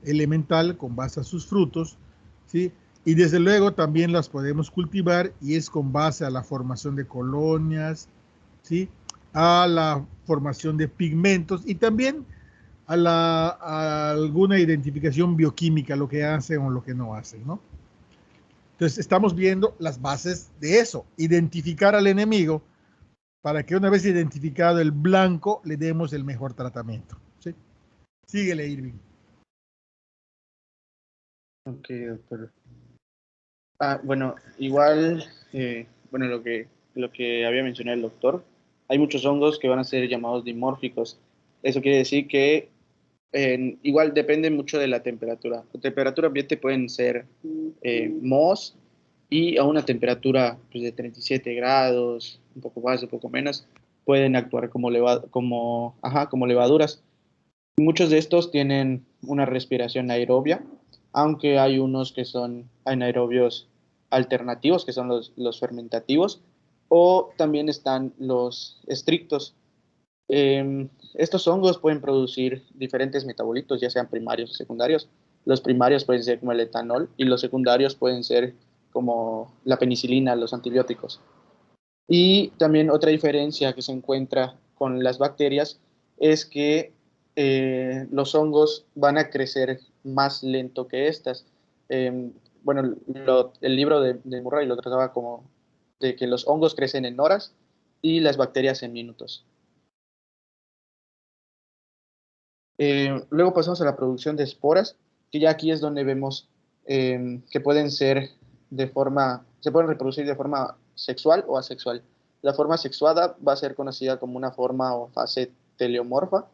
elemental, con base a sus frutos, ¿sí? Y desde luego también las podemos cultivar y es con base a la formación de colonias, ¿sí?, a la formación de pigmentos y también a alguna identificación bioquímica, lo que hacen o lo que no hacen, ¿no? Entonces estamos viendo las bases de eso, identificar al enemigo para que una vez identificado el blanco le demos el mejor tratamiento, ¿sí? Síguele, Irving. Ok, doctor. Bueno, igual, bueno, lo que había mencionado el doctor, hay muchos hongos que van a ser llamados dimórficos. Eso quiere decir que igual depende mucho de la temperatura. La temperatura ambiente pueden ser mohos y a una temperatura pues, de 37 grados, un poco más, un poco menos, pueden actuar como levaduras. Muchos de estos tienen una respiración aerobia, aunque hay unos que son anaerobios alternativos, que son los fermentativos, o también están los estrictos. Estos hongos pueden producir diferentes metabolitos, ya sean primarios o secundarios. Los primarios pueden ser como el etanol y los secundarios pueden ser como la penicilina, los antibióticos. Y también otra diferencia que se encuentra con las bacterias es que los hongos van a crecer más lento que estas. Bueno, el libro de Murray lo trataba como de que los hongos crecen en horas y las bacterias en minutos. Luego pasamos a la producción de esporas, que ya aquí es donde vemos que pueden ser se pueden reproducir de forma sexual o asexual. La forma sexuada va a ser conocida como una forma o fase teleomorfa,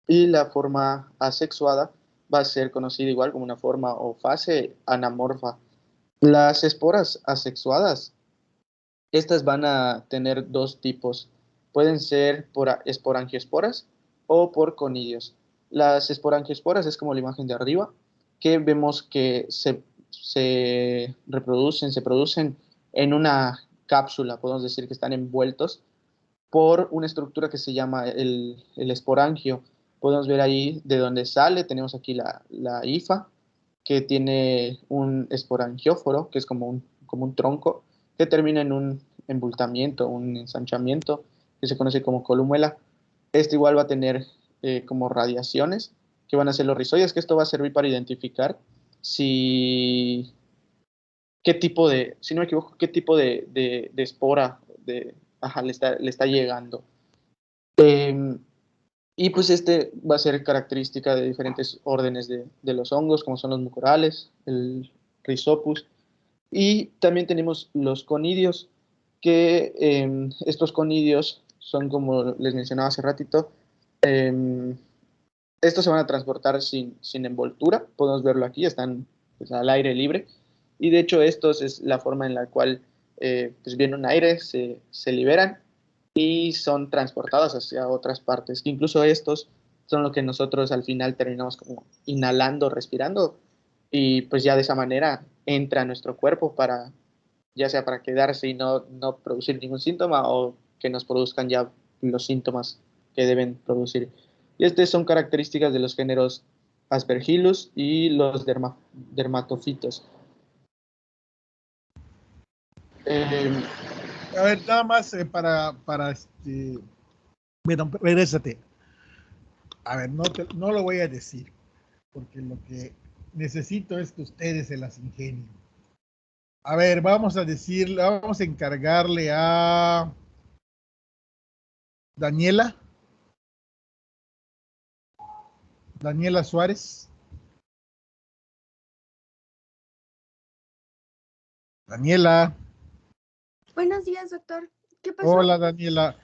y la forma asexuada va a ser conocida igual como una forma o fase anamorfa. Las esporas asexuadas, estas van a tener dos tipos. Pueden ser por esporangiosporas o por conidios. Las esporangiosporas es como la imagen de arriba, que vemos que se producen en una cápsula, podemos decir que están envueltos por una estructura que se llama el esporangio. Podemos ver ahí de dónde sale, tenemos aquí la hifa, que tiene un esporangióforo, que es como un tronco, que termina en un embultamiento, un ensanchamiento, que se conoce como columela. Este igual va a tener como radiaciones, que van a ser los rizoides, que esto va a servir para identificar si no me equivoco, qué tipo de espora le está llegando. Y pues este va a ser característica de diferentes órdenes de los hongos, como son los mucorales, el Rhizopus, y también tenemos los conidios, que estos conidios son, como les mencionaba hace ratito, estos se van a transportar sin envoltura, podemos verlo aquí, están pues, al aire libre, y de hecho estos es la forma en la cual pues viene un aire, se liberan y son transportados hacia otras partes. Incluso estos son lo que nosotros al final terminamos como inhalando, respirando, y pues ya de esa manera entra a nuestro cuerpo ya sea para quedarse y no producir ningún síntoma, o que nos produzcan ya los síntomas que deben producir. Y estas son características de los géneros Aspergillus y los dermatofitos. A ver, nada más bueno, regrésate. A ver, no lo voy a decir, porque lo que necesito es que ustedes se las ingenien. A ver, vamos a encargarle a Daniela Suárez. Daniela. Buenos días, doctor. ¿Qué pasó? Hola, Daniela.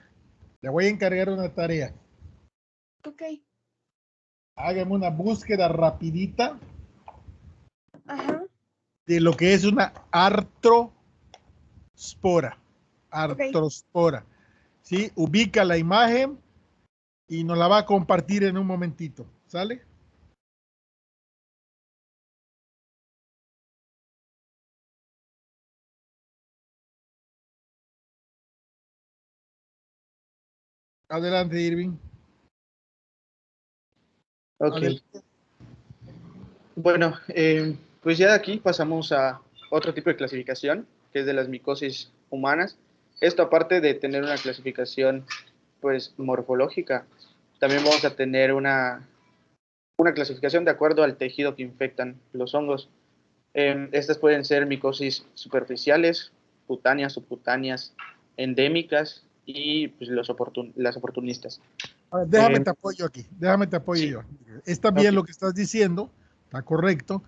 Le voy a encargar una tarea. Ok. Hágame una búsqueda rapidita. Ajá. De lo que es una artrospora. Artrospora. Okay. ¿Sí? Ubica la imagen y nos la va a compartir en un momentito. ¿Sale? Adelante, Irving. Ok. Adelante. Bueno, pues ya de aquí pasamos a otro tipo de clasificación, que es de las micosis humanas. Esto, aparte de tener una clasificación pues morfológica, también vamos a tener una clasificación de acuerdo al tejido que infectan los hongos. Estas pueden ser micosis superficiales, cutáneas, subcutáneas, endémicas y pues, las oportunistas. A ver, déjame te apoyo aquí, sí. Yo. Está bien okay. Lo que estás diciendo, está correcto.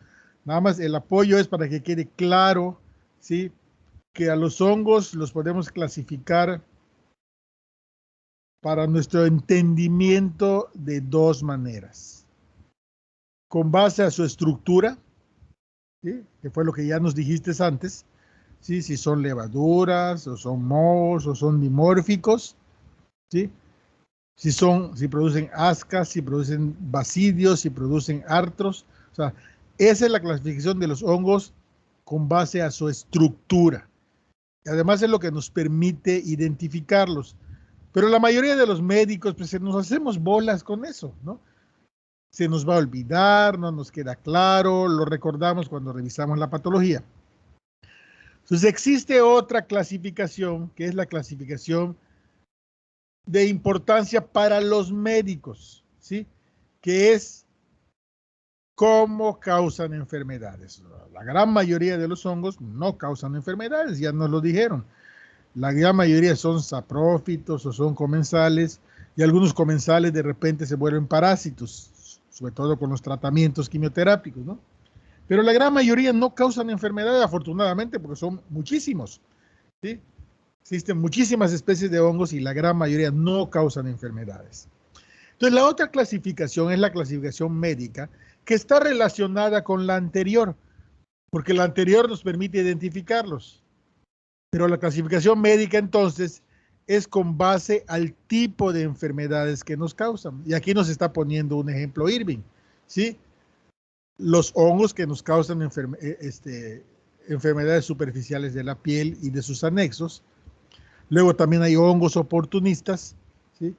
Nada más el apoyo es para que quede claro, ¿sí? Que a los hongos los podemos clasificar para nuestro entendimiento de dos maneras. Con base a su estructura, ¿sí? Que fue lo que ya nos dijiste antes, ¿sí? Si son levaduras, o son mohos, o son dimórficos, ¿sí? Si producen ascas, si producen basidios, si producen artros. O sea, esa es la clasificación de los hongos con base a su estructura. Y además es lo que nos permite identificarlos. Pero la mayoría de los médicos, pues nos hacemos bolas con eso, ¿no? Se nos va a olvidar, no nos queda claro, lo recordamos cuando revisamos la patología. Entonces existe otra clasificación, que es la clasificación de importancia para los médicos, ¿sí? Que es cómo causan enfermedades. La gran mayoría de los hongos no causan enfermedades, ya nos lo dijeron. La gran mayoría son saprófitos o son comensales, y algunos comensales de repente se vuelven parásitos. sobre todo con los tratamientos quimioterápicos, ¿no? Pero la gran mayoría no causan enfermedades, afortunadamente, porque son muchísimos, ¿sí? Existen muchísimas especies de hongos y la gran mayoría no causan enfermedades. Entonces, la otra clasificación es la clasificación médica, que está relacionada con la anterior, porque la anterior nos permite identificarlos. Pero la clasificación médica, entonces, es con base al tipo de enfermedades que nos causan. Y aquí nos está poniendo un ejemplo Irving, ¿sí? Los hongos que nos causan enfermedades superficiales de la piel y de sus anexos. Luego también hay hongos oportunistas, ¿sí?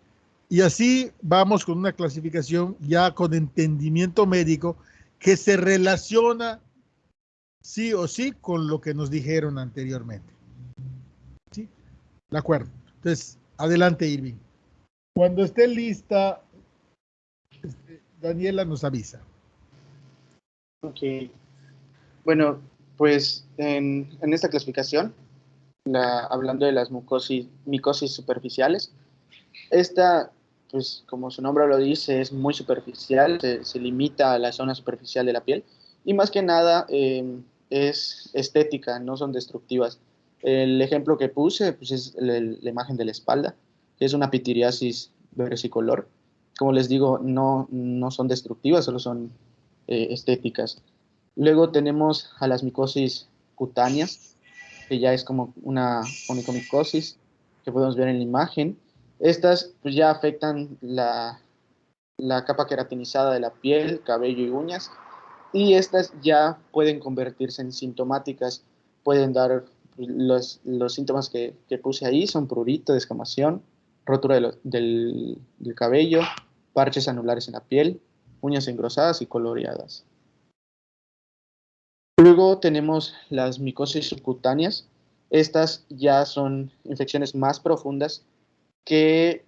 Y así vamos con una clasificación ya con entendimiento médico que se relaciona sí o sí con lo que nos dijeron anteriormente. ¿Sí? De acuerdo. Entonces, adelante, Irving. Cuando esté lista, Daniela nos avisa. Ok. Bueno, pues en esta clasificación, hablando de las micosis superficiales, esta, pues como su nombre lo dice, es muy superficial, se limita a la zona superficial de la piel y más que nada es estética, no son destructivas. El ejemplo que puse pues es la imagen de la espalda, que es una pitiriasis versicolor. Como les digo, no son destructivas, solo son estéticas. Luego tenemos a las micosis cutáneas, que ya es como una onicomicosis que podemos ver en la imagen. Estas pues ya afectan la capa queratinizada de la piel, cabello y uñas, y estas ya pueden convertirse en sintomáticas, pueden dar los síntomas que puse ahí, son prurito, descamación, rotura del cabello, parches anulares en la piel, uñas engrosadas y coloreadas. Luego tenemos las micosis subcutáneas. Estas ya son infecciones más profundas que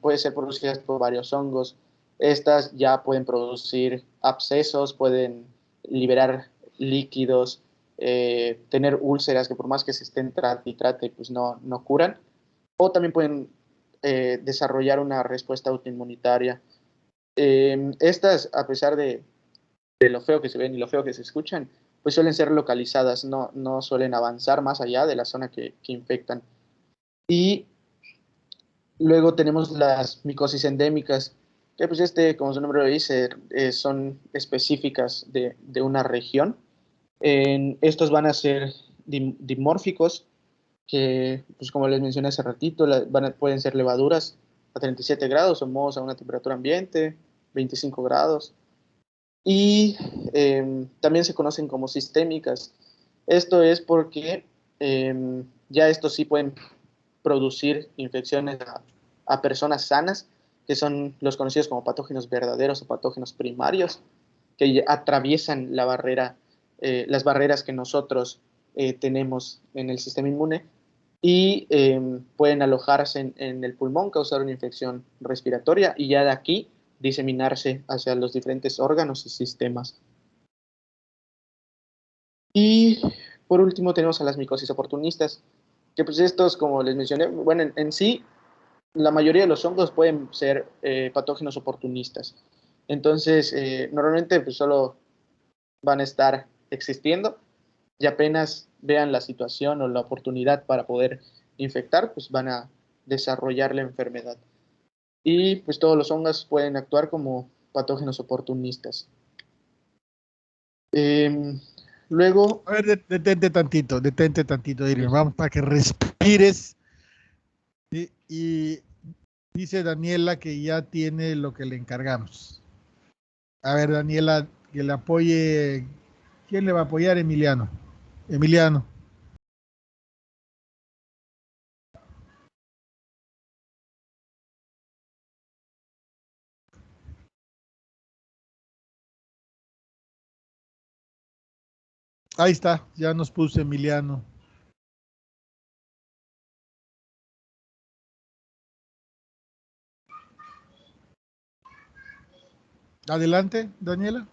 pueden ser producidas por varios hongos. Estas ya pueden producir abscesos, pueden liberar líquidos, tener úlceras que por más que se estén trate y trate, pues no curan. O también pueden desarrollar una respuesta autoinmunitaria. Estas, a pesar de lo feo que se ven y lo feo que se escuchan, pues suelen ser localizadas, no suelen avanzar más allá de la zona que infectan. Y luego tenemos las micosis endémicas, que pues como su nombre lo dice, son específicas de una región. Estos van a ser dimórficos, que pues como les mencioné hace ratito, pueden ser levaduras a 37 grados o mohos a una temperatura ambiente, 25 grados. Y también se conocen como sistémicas. Esto es porque ya estos sí pueden producir infecciones a personas sanas, que son los conocidos como patógenos verdaderos o patógenos primarios, que atraviesan la barrera, las barreras que nosotros tenemos en el sistema inmune y pueden alojarse en el pulmón, causar una infección respiratoria y ya de aquí diseminarse hacia los diferentes órganos y sistemas. Y por último tenemos a las micosis oportunistas, que pues estos, como les mencioné, bueno, en sí, la mayoría de los hongos pueden ser patógenos oportunistas. Entonces, normalmente pues solo van a estar existiendo y apenas vean la situación o la oportunidad para poder infectar, pues van a desarrollar la enfermedad. Y pues todos los hongos pueden actuar como patógenos oportunistas. Luego... A ver, detente tantito, Irving. Vamos para que respires. Y dice Daniela que ya tiene lo que le encargamos. A ver, Daniela, que le apoye. ¿Quién le va a apoyar? Emiliano. Emiliano. Ahí está, ya nos puso Emiliano. Adelante, Daniela.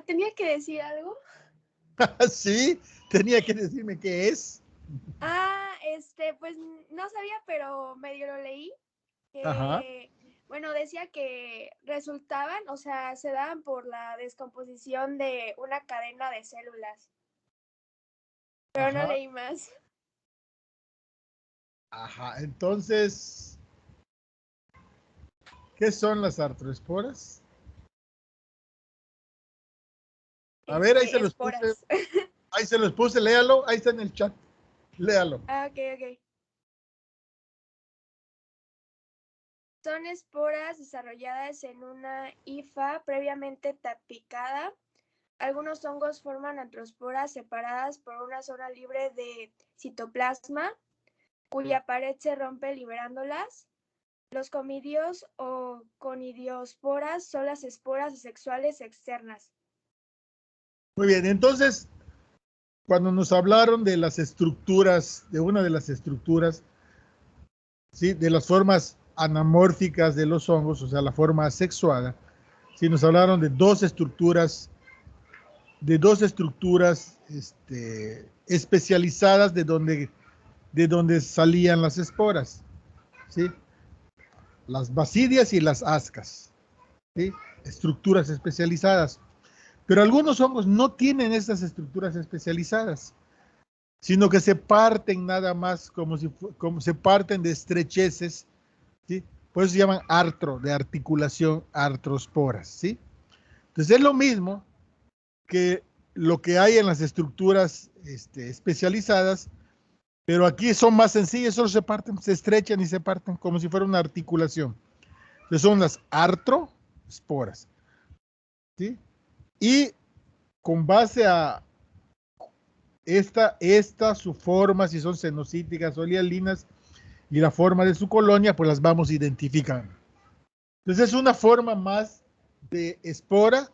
¿Tenía que decir algo? Sí, tenía que decirme qué es. Pues no sabía, pero medio lo leí. Ajá. Bueno, decía que resultaban, o sea, se daban por la descomposición de una cadena de células. Pero no Ajá, leí más. ajá. Entonces, ¿qué son las artroesporas? A ver, ahí se los puse. Esporas. Ahí se los puse, léalo. Ahí está en el chat. Léalo. Ah, ok. Son esporas desarrolladas en una hifa previamente tapicada. Algunos hongos forman artroesporas separadas por una zona libre de citoplasma, cuya pared se rompe liberándolas. Los comidios o conidiosporas son las esporas asexuales externas. Muy bien, entonces, cuando nos hablaron de las estructuras, de una de las estructuras, ¿sí? De las formas anamórficas de los hongos, o sea, la forma asexuada, ¿sí? Nos hablaron de dos estructuras especializadas de donde salían las esporas, ¿sí? Las basidias y las ascas, ¿sí? Estructuras especializadas. Pero algunos hongos no tienen estas estructuras especializadas, sino que se parten nada más como se parten de estrecheces, ¿sí? Por eso se llaman de articulación, artroesporas, ¿sí? Entonces es lo mismo que lo que hay en las estructuras especializadas, pero aquí son más sencillas, solo se parten, se estrechan y se parten como si fuera una articulación. Entonces son las artroesporas, ¿sí? Y con base a su forma, si son cenocíticas o hialinas, y la forma de su colonia, pues las vamos identificando. Entonces es una forma más de espora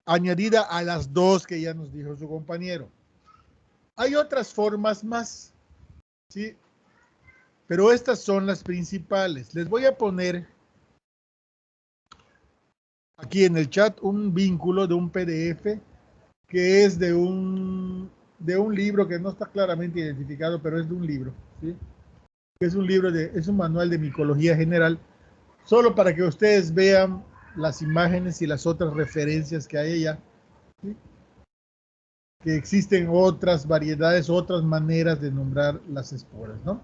añadida a las dos que ya nos dijo su compañero. Hay otras formas más, ¿sí? Pero estas son las principales. Les voy a poner aquí en el chat un vínculo de un PDF que es de un libro que no está claramente identificado, pero es de un libro, ¿sí? Es un manual de micología general, solo para que ustedes vean las imágenes y las otras referencias que hay allá, ¿sí? Que existen otras variedades, otras maneras de nombrar las esporas, ¿no?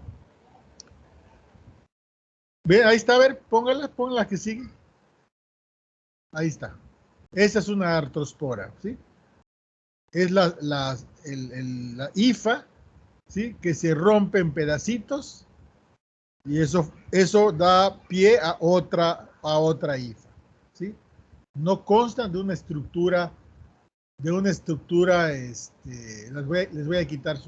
Ve, ahí está, a ver, póngala que sigue. Ahí está. Esa es una artroespora, ¿sí? Es la hifa, ¿sí? Que se rompe en pedacitos y eso da pie a otra hifa, ¿sí? No constan de una estructura, les voy a quitar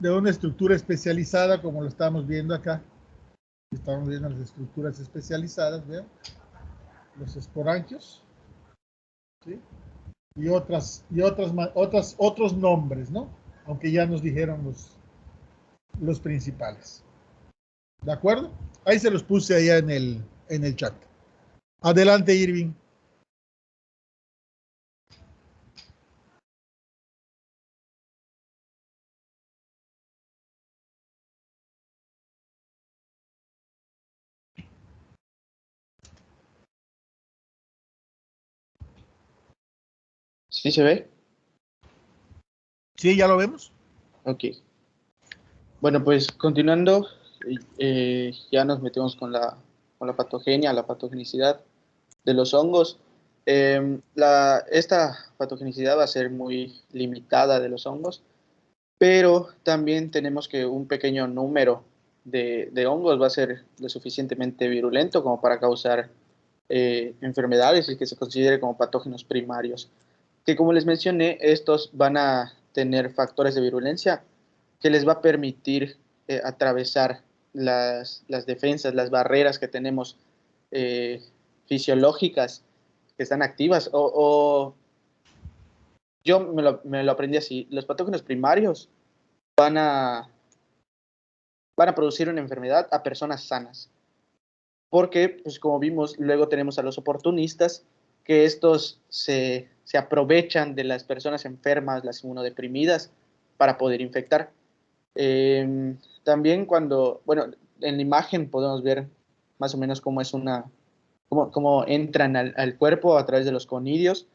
de una estructura especializada, como lo estamos viendo acá. Estamos viendo las estructuras especializadas, ¿vean? Los esporangios, ¿sí? Y otros nombres, ¿no? Aunque ya nos dijeron los principales. ¿De acuerdo? Ahí se los puse allá en el chat. Adelante, Irving. ¿Sí se ve? Sí, ya lo vemos. Ok. Bueno, pues continuando, ya nos metemos con la patogenia, la patogenicidad de los hongos. Esta patogenicidad va a ser muy limitada de los hongos, pero también tenemos que un pequeño número de hongos va a ser lo suficientemente virulento como para causar enfermedades y que se considere como patógenos primarios. Que como les mencioné, estos van a tener factores de virulencia que les va a permitir atravesar las defensas, las barreras que tenemos fisiológicas que están activas. Yo me lo aprendí así. Los patógenos primarios van a producir una enfermedad a personas sanas. Porque, pues como vimos, luego tenemos a los oportunistas, que estos se aprovechan de las personas enfermas, las inmunodeprimidas, para poder infectar. También en la imagen podemos ver más o menos cómo es cómo entran al cuerpo a través de los conidios,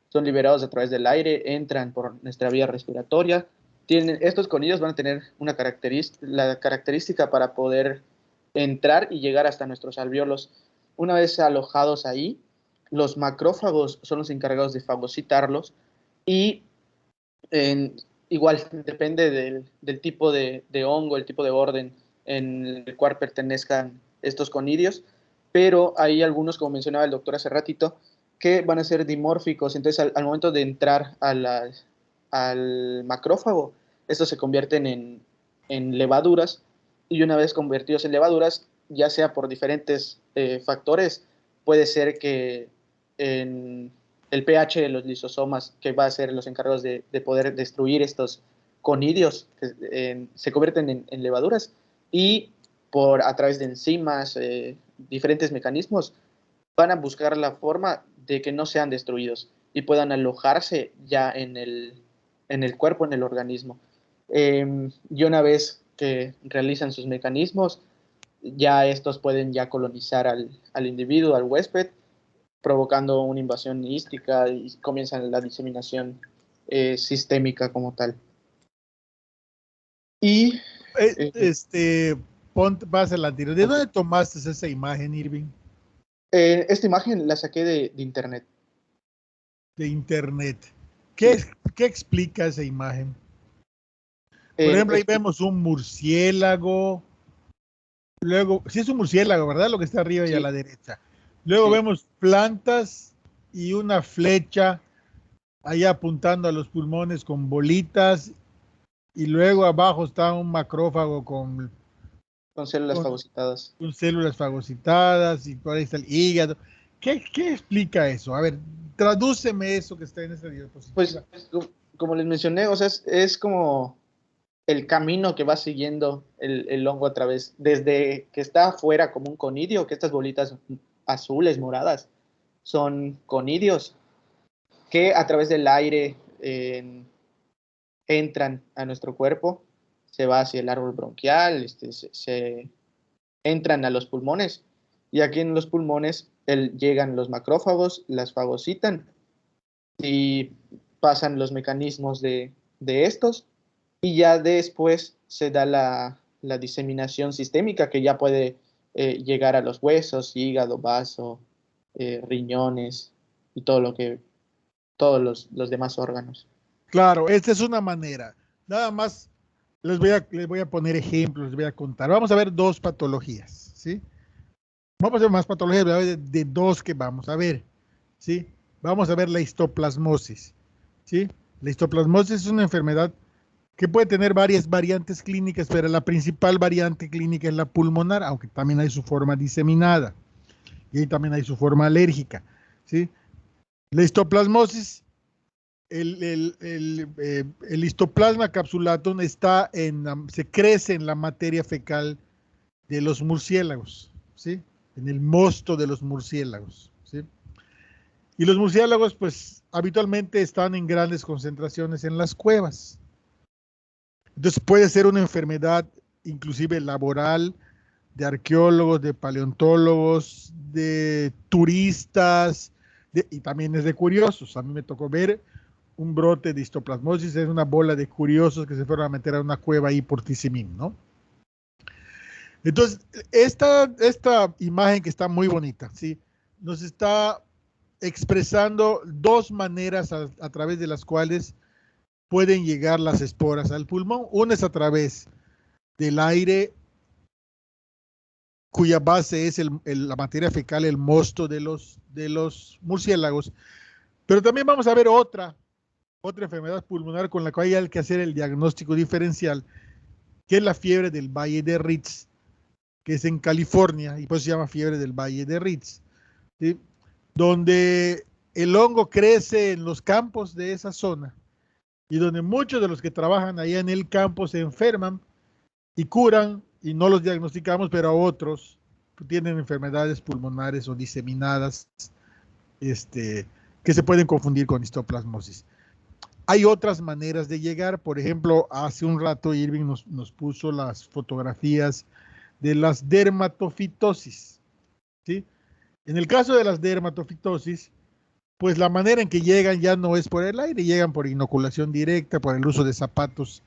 son liberados a través del aire, entran por nuestra vía respiratoria. Estos conidios van a tener la característica para poder entrar y llegar hasta nuestros alvéolos. Una vez alojados ahí, los macrófagos son los encargados de fagocitarlos y igual depende del tipo de hongo, el tipo de orden en el cual pertenezcan estos conidios, pero hay algunos, como mencionaba el doctor hace ratito, que van a ser dimórficos. Entonces al momento de entrar al macrófago, estos se convierten en levaduras, y una vez convertidos en levaduras, ya sea por diferentes factores, puede ser que en el pH de los lisosomas, que va a ser los encargados de poder destruir estos conidios, se convierten en levaduras, y a través de enzimas, diferentes mecanismos, van a buscar la forma de que no sean destruidos y puedan alojarse ya en el cuerpo, en el organismo. Y una vez que realizan sus mecanismos, ya estos pueden ya colonizar al individuo, al huésped, provocando una invasión hística, y comienzan la diseminación sistémica como tal. Y pasa la tira. ¿De dónde tomaste esa imagen, Irving? Esta imagen la saqué de internet. De internet. ¿Qué explica esa imagen? Por ejemplo, ahí vemos un murciélago. Luego, sí es un murciélago, ¿verdad? Lo que está arriba y a la derecha. Luego vemos plantas y una flecha ahí apuntando a los pulmones con bolitas. Y luego abajo está un macrófago con células fagocitadas. Con células fagocitadas, y por ahí está el hígado. ¿Qué explica eso? A ver, tradúceme eso que está en esa diapositiva. Pues, como les mencioné, o sea, es como el camino que va siguiendo el hongo a través, desde que está afuera como un conidio, que estas bolitas azules, moradas, son conidios, que a través del aire entran a nuestro cuerpo, se va hacia el árbol bronquial, se entran a los pulmones, y aquí en los pulmones llegan los macrófagos, las fagocitan y pasan los mecanismos de estos, y ya después se da la diseminación sistémica, que ya puede llegar a los huesos, hígado, vaso, riñones y todos los demás órganos. Claro, esta es una manera. Nada más les voy a poner ejemplos, les voy a contar. Vamos a ver dos patologías, ¿sí? Vamos a ver más patologías de dos que vamos a ver, ¿sí? Vamos a ver la histoplasmosis, ¿sí? La histoplasmosis es una enfermedad que puede tener varias variantes clínicas, pero la principal variante clínica es la pulmonar, aunque también hay su forma diseminada y ahí también hay su forma alérgica, ¿sí? La histoplasmosis, el histoplasma capsulatum se crece en la materia fecal de los murciélagos, ¿sí? En el mosto de los murciélagos, ¿sí? Y los murciélagos, pues, habitualmente están en grandes concentraciones en las cuevas. Entonces puede ser una enfermedad inclusive laboral, de arqueólogos, de paleontólogos, de turistas, y también es de curiosos. A mí me tocó ver un brote de histoplasmosis, es una bola de curiosos que se fueron a meter a una cueva ahí por Tizimín, ¿no? Entonces, esta imagen que está muy bonita, ¿sí? Nos está expresando dos maneras a través de las cuales pueden llegar las esporas al pulmón. Una es a través del aire, cuya base es la materia fecal, el mosto de los murciélagos. Pero también vamos a ver otra enfermedad pulmonar con la cual hay que hacer el diagnóstico diferencial, que es la fiebre del Valle de Rift, que es en California, y por eso se llama fiebre del Valle de Rift, ¿sí? Donde el hongo crece en los campos de esa zona, y donde muchos de los que trabajan allá en el campo se enferman y curan, y no los diagnosticamos, pero a otros tienen enfermedades pulmonares o diseminadas que se pueden confundir con histoplasmosis. Hay otras maneras de llegar. Por ejemplo, hace un rato Irving nos puso las fotografías de las dermatofitosis, ¿sí? En el caso de las dermatofitosis, pues la manera en que llegan ya no es por el aire, llegan por inoculación directa, por el uso de zapatos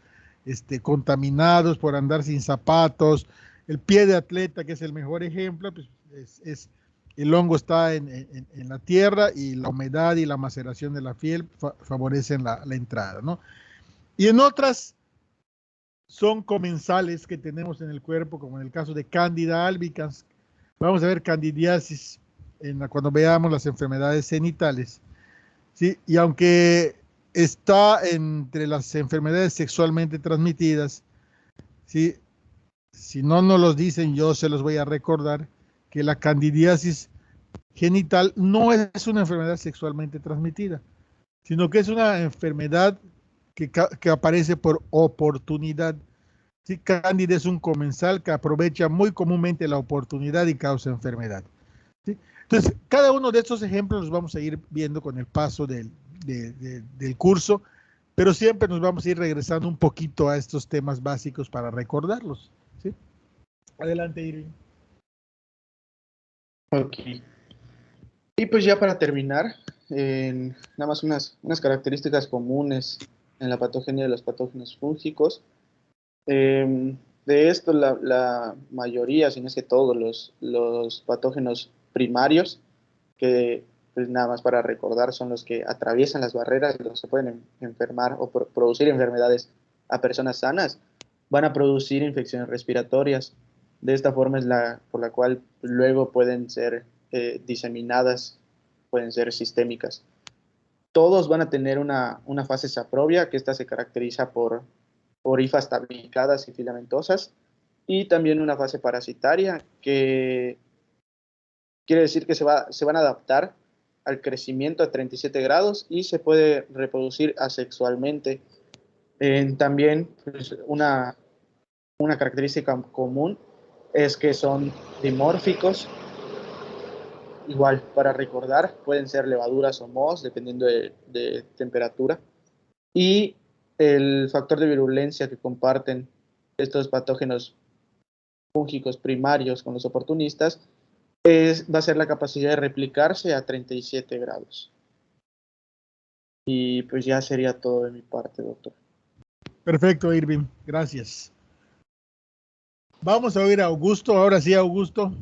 contaminados, por andar sin zapatos. El pie de atleta, que es el mejor ejemplo, pues el hongo está en la tierra y la humedad y la maceración de la piel favorecen la entrada, ¿no? Y en otras son comensales que tenemos en el cuerpo, como en el caso de Candida albicans. Vamos a ver candidiasis cuando veamos las enfermedades genitales, ¿sí? Y aunque está entre las enfermedades sexualmente transmitidas, ¿sí? Si no nos los dicen, yo se los voy a recordar que la candidiasis genital no es una enfermedad sexualmente transmitida, sino que es una enfermedad que aparece por oportunidad. ¿Sí? Cándida es un comensal que aprovecha muy comúnmente la oportunidad y causa enfermedad. ¿Sí? Entonces, cada uno de estos ejemplos los vamos a ir viendo con el paso del curso, pero siempre nos vamos a ir regresando un poquito a estos temas básicos para recordarlos. ¿Sí? Adelante, Irving. Ok. Y pues ya para terminar, nada más unas características comunes en la patogenia de los patógenos fúngicos. De esto, la mayoría, si no es que todos los patógenos primarios, que pues nada más para recordar, son los que atraviesan las barreras, los que pueden enfermar o producir enfermedades a personas sanas, van a producir infecciones respiratorias. De esta forma es por la cual luego pueden ser diseminadas, pueden ser sistémicas. Todos van a tener una fase saprobia, que esta se caracteriza por hifas tabicadas y filamentosas, y también una fase parasitaria, que quiere decir que se van a adaptar al crecimiento a 37 grados y se puede reproducir asexualmente. También pues, una característica común es que son dimórficos. Igual, para recordar, pueden ser levaduras o mohos, dependiendo de temperatura. Y el factor de virulencia que comparten estos patógenos fúngicos primarios con los oportunistas va a ser la capacidad de replicarse a 37 grados. Y pues ya sería todo de mi parte, doctor. Perfecto, Irving. Gracias. Vamos a oír a Augusto. Ahora sí, Augusto.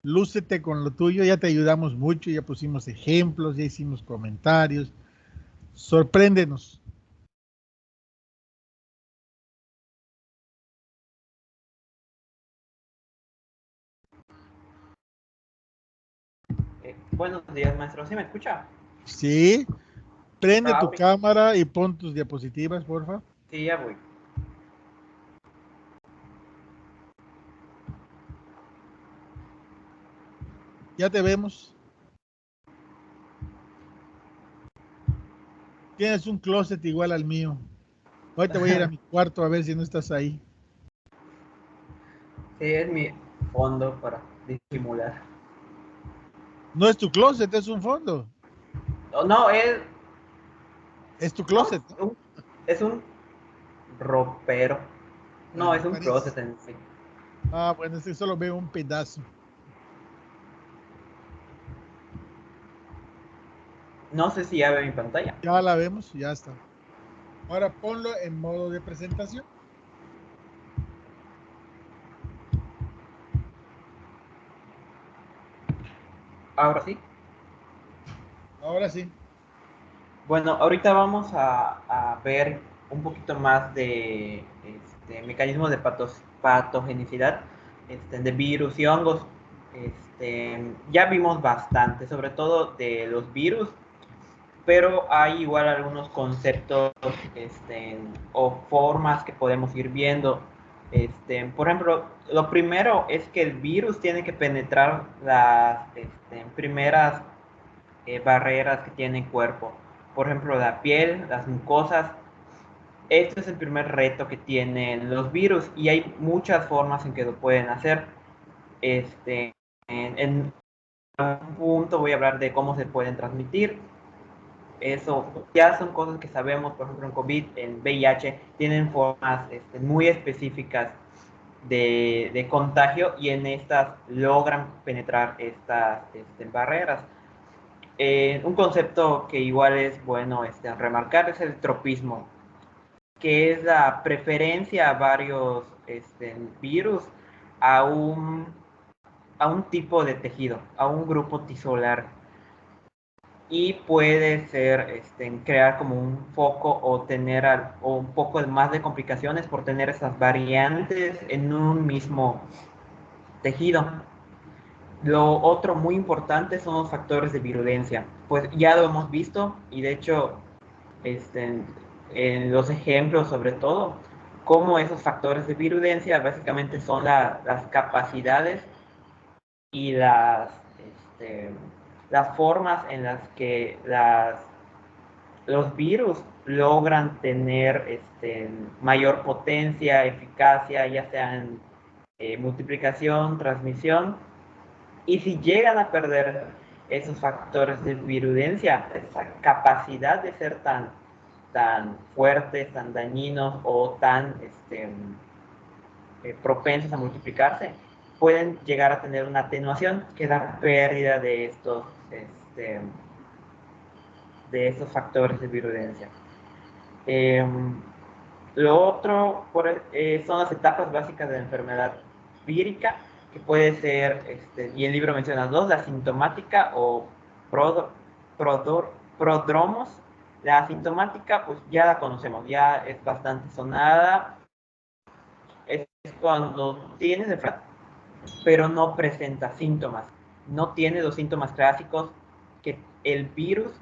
Lúcete con lo tuyo. Ya te ayudamos mucho. Ya pusimos ejemplos, ya hicimos comentarios. Sorpréndenos. Buenos días, maestro. ¿Sí me escucha? Sí. Prende tu cámara y pon tus diapositivas, porfa. Sí, ya voy. Ya te vemos. Tienes un closet igual al mío. Ahorita voy a ir a mi cuarto a ver si no estás ahí. Sí, es mi fondo para disimular. No es tu closet, es un fondo. No, es... Es tu closet, ¿no? Es un ropero. No, es un closet en sí. Ah, bueno, es que solo veo un pedazo. No sé si ya ve mi pantalla. Ya la vemos, ya está. Ahora ponlo en modo de presentación. Ahora sí. Ahora sí. Bueno, ahorita vamos a ver un poquito más de mecanismos de patogenicidad de virus y hongos. Ya vimos bastante, sobre todo de los virus, pero hay igual algunos conceptos o formas que podemos ir viendo. Por ejemplo, lo primero es que el virus tiene que penetrar las primeras barreras que tiene el cuerpo. Por ejemplo, la piel, las mucosas. Este es el primer reto que tienen los virus y hay muchas formas en que lo pueden hacer. En un punto voy a hablar de cómo se pueden transmitir. Eso ya son cosas que sabemos, por ejemplo, en COVID, en VIH, tienen formas muy específicas de contagio y en estas logran penetrar estas barreras. Un concepto que igual es bueno remarcar es el tropismo, que es la preferencia a varios virus a un tipo de tejido, a un grupo tisolar. Y puede ser crear como un foco o tener o un poco más de complicaciones por tener esas variantes en un mismo tejido. Lo otro muy importante son los factores de virulencia. Pues ya lo hemos visto y de hecho en los ejemplos sobre todo, cómo esos factores de virulencia básicamente son las capacidades y las formas en las que los virus logran tener mayor potencia, eficacia, ya sea en multiplicación, transmisión, y si llegan a perder esos factores de virulencia, esa capacidad de ser tan fuertes, tan dañinos o tan propensos a multiplicarse, pueden llegar a tener una atenuación, que es la pérdida de estos factores de virulencia. Lo otro son las etapas básicas de la enfermedad vírica, que puede ser, y el libro menciona dos, la sintomática o prodromos. La sintomática, pues ya la conocemos, ya es bastante sonada. Es cuando tienes enfermedad, pero no presenta síntomas. No tiene los síntomas clásicos que el virus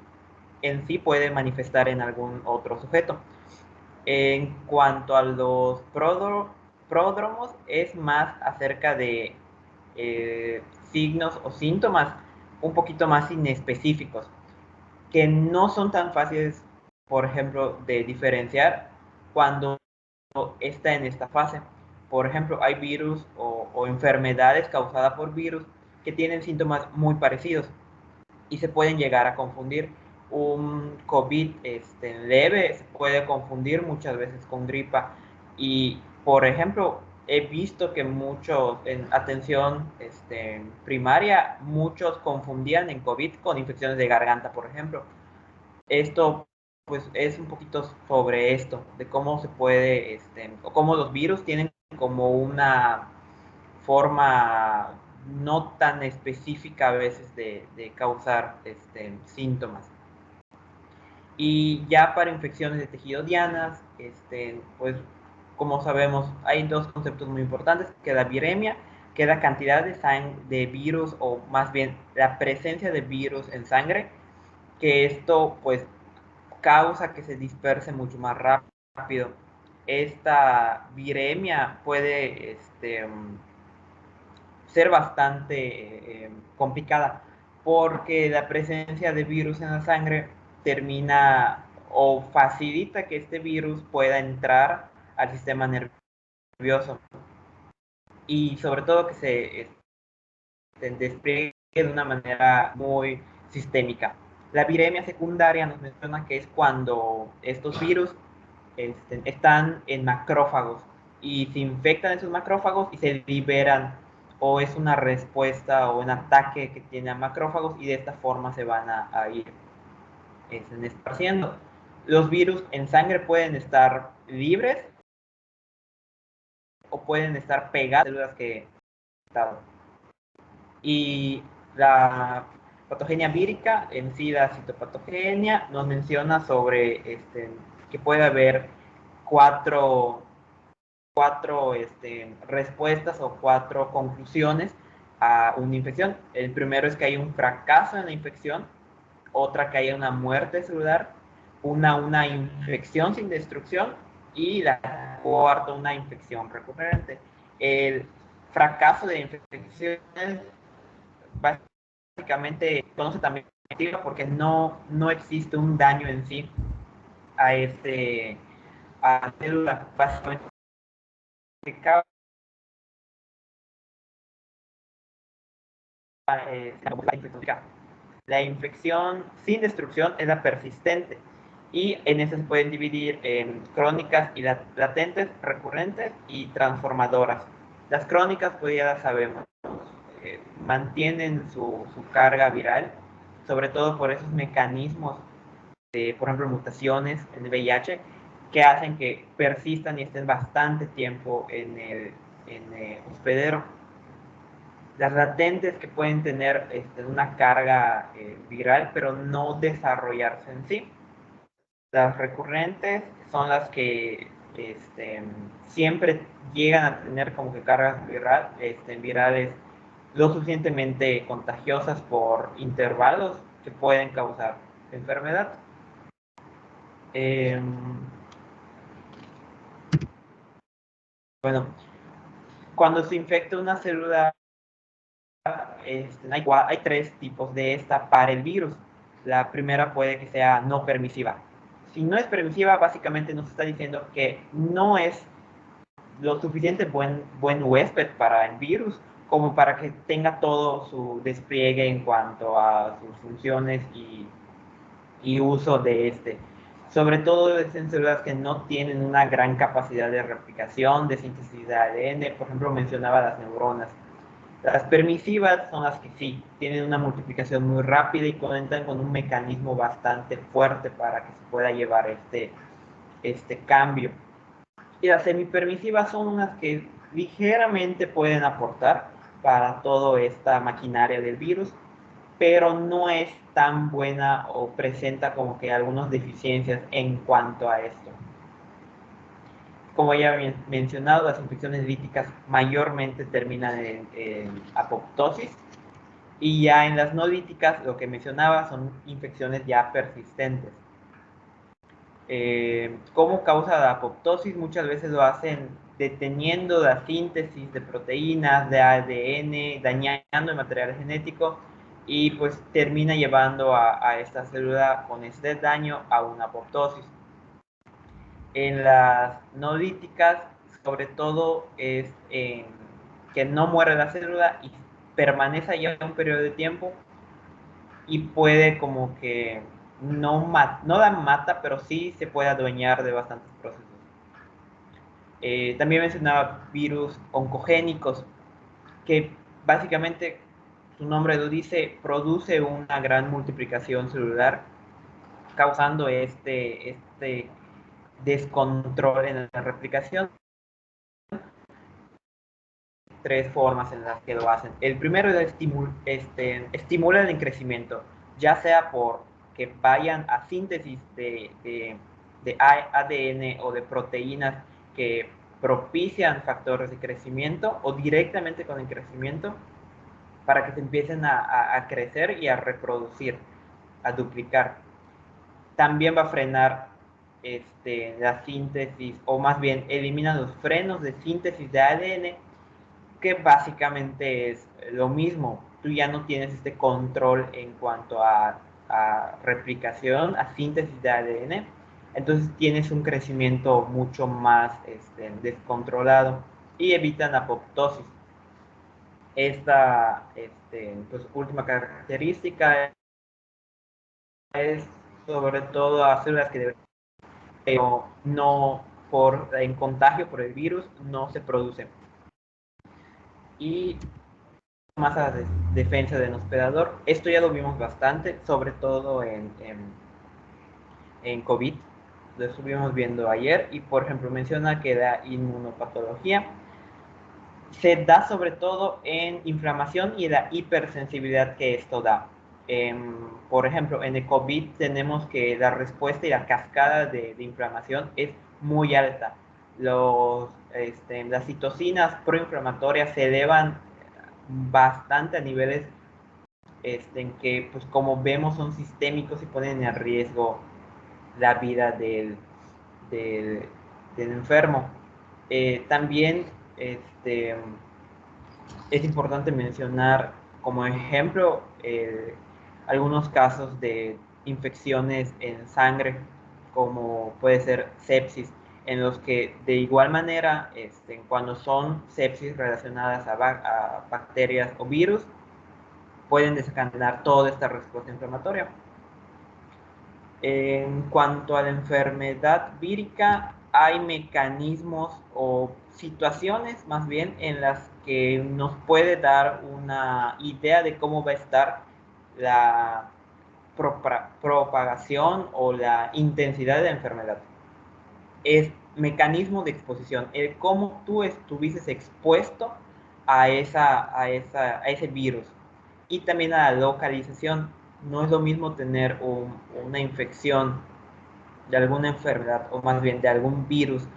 en sí puede manifestar en algún otro sujeto. En cuanto a los pródromos, es más acerca de signos o síntomas un poquito más inespecíficos, que no son tan fáciles, por ejemplo, de diferenciar cuando está en esta fase. Por ejemplo, hay virus o enfermedades causadas por virus que tienen síntomas muy parecidos y se pueden llegar a confundir. Un COVID leve se puede confundir muchas veces con gripa. Y, por ejemplo, he visto que muchos en atención primaria, muchos confundían en COVID con infecciones de garganta, por ejemplo. Esto pues es un poquito sobre esto, de cómo se puede, o cómo los virus tienen como una forma no tan específica a veces de causar síntomas. Y ya para infecciones de tejido dianas, pues como sabemos, hay dos conceptos muy importantes, que la viremia, que es la cantidad de virus, o más bien la presencia de virus en sangre, que esto pues causa que se disperse mucho más rápido. Esta viremia puede ser bastante complicada, porque la presencia de virus en la sangre termina o facilita que este virus pueda entrar al sistema nervioso y sobre todo que se despliegue de una manera muy sistémica. La viremia secundaria nos menciona que es cuando estos virus están en macrófagos y se infectan esos macrófagos y se liberan, o es una respuesta o un ataque que tiene a macrófagos, y de esta forma se van a ir esparciendo. Los virus en sangre pueden estar libres o pueden estar pegados a células que están. Y la patogenia vírica, en sí la citopatogenia, nos menciona sobre que puede haber cuatro respuestas o cuatro conclusiones a una infección. El primero es que hay un fracaso en la infección, otra que haya una muerte celular, una infección sin destrucción, y la cuarta, una infección recurrente. El fracaso de infección básicamente conoce también porque no existe un daño en sí a la célula, básicamente la infección sin destrucción es la persistente, y en eso se pueden dividir en crónicas y latentes, recurrentes y transformadoras. Las crónicas, pues ya las sabemos, mantienen su carga viral, sobre todo por esos mecanismos de, por ejemplo, mutaciones en el VIH, que hacen que persistan y estén bastante tiempo en el hospedero. Las latentes que pueden tener una carga viral, pero no desarrollarse en sí. Las recurrentes son las que siempre llegan a tener como que cargas virales lo suficientemente contagiosas por intervalos que pueden causar enfermedad. Bueno, cuando se infecta una célula, hay 3 tipos de esta para el virus. La primera puede que sea no permisiva. Si no es permisiva, básicamente nos está diciendo que no es lo suficiente buen huésped para el virus como para que tenga todo su despliegue en cuanto a sus funciones y uso de este. Sobre todo en células que no tienen una gran capacidad de replicación, de síntesis de ADN. Por ejemplo, mencionaba las neuronas. Las permisivas son las que sí, tienen una multiplicación muy rápida y cuentan con un mecanismo bastante fuerte para que se pueda llevar este cambio. Y las semipermisivas son unas que ligeramente pueden aportar para toda esta maquinaria del virus, pero no es tan buena o presenta como que algunas deficiencias en cuanto a esto. Como ya había mencionado, las infecciones líticas mayormente terminan en apoptosis, y ya en las no líticas, lo que mencionaba, son infecciones ya persistentes. Como causa la apoptosis, muchas veces lo hacen deteniendo la síntesis de proteínas, de ADN, dañando el material genético, y pues termina llevando a esta célula con este daño a una apoptosis. En las no líticas, sobre todo, es que no muere la célula y permanece ya un periodo de tiempo y puede como que no la mata, pero sí se puede adueñar de bastantes procesos. También mencionaba virus oncogénicos, que básicamente, su nombre lo dice, produce una gran multiplicación celular, causando este descontrol en la replicación. 3 formas en las que lo hacen. El primero es estimula el crecimiento, ya sea por que vayan a síntesis de ADN o de proteínas que propician factores de crecimiento, o directamente con el crecimiento, para que se empiecen a crecer y a reproducir, a duplicar. También va a frenar la síntesis, o más bien elimina los frenos de síntesis de ADN, que básicamente es lo mismo. Tú ya no tienes este control en cuanto a replicación, a síntesis de ADN, entonces tienes un crecimiento mucho más descontrolado y evitan apoptosis. Esta pues, última característica es sobre todo a células que pero no en contagio por el virus no se producen. Y más a la defensa del hospedador. Esto ya lo vimos bastante, sobre todo en COVID. Lo estuvimos viendo ayer y, por ejemplo, menciona que da inmunopatología. Se da sobre todo en inflamación y la hipersensibilidad que esto da. Por ejemplo, en el COVID tenemos que la respuesta y la cascada de inflamación es muy alta. Las citocinas proinflamatorias se elevan bastante a niveles en que, pues como vemos, son sistémicos y ponen en riesgo la vida del enfermo. También es importante mencionar como ejemplo algunos casos de infecciones en sangre, como puede ser sepsis, en los que de igual manera, cuando son sepsis relacionadas a bacterias o virus, pueden desencadenar toda esta respuesta inflamatoria. En cuanto a la enfermedad vírica, hay mecanismos o situaciones más bien en las que nos puede dar una idea de cómo va a estar la propagación o la intensidad de la enfermedad. Es mecanismo de exposición, el cómo tú estuvieses expuesto a ese virus. Y también a la localización. No es lo mismo tener una infección de alguna enfermedad, o más bien de algún virus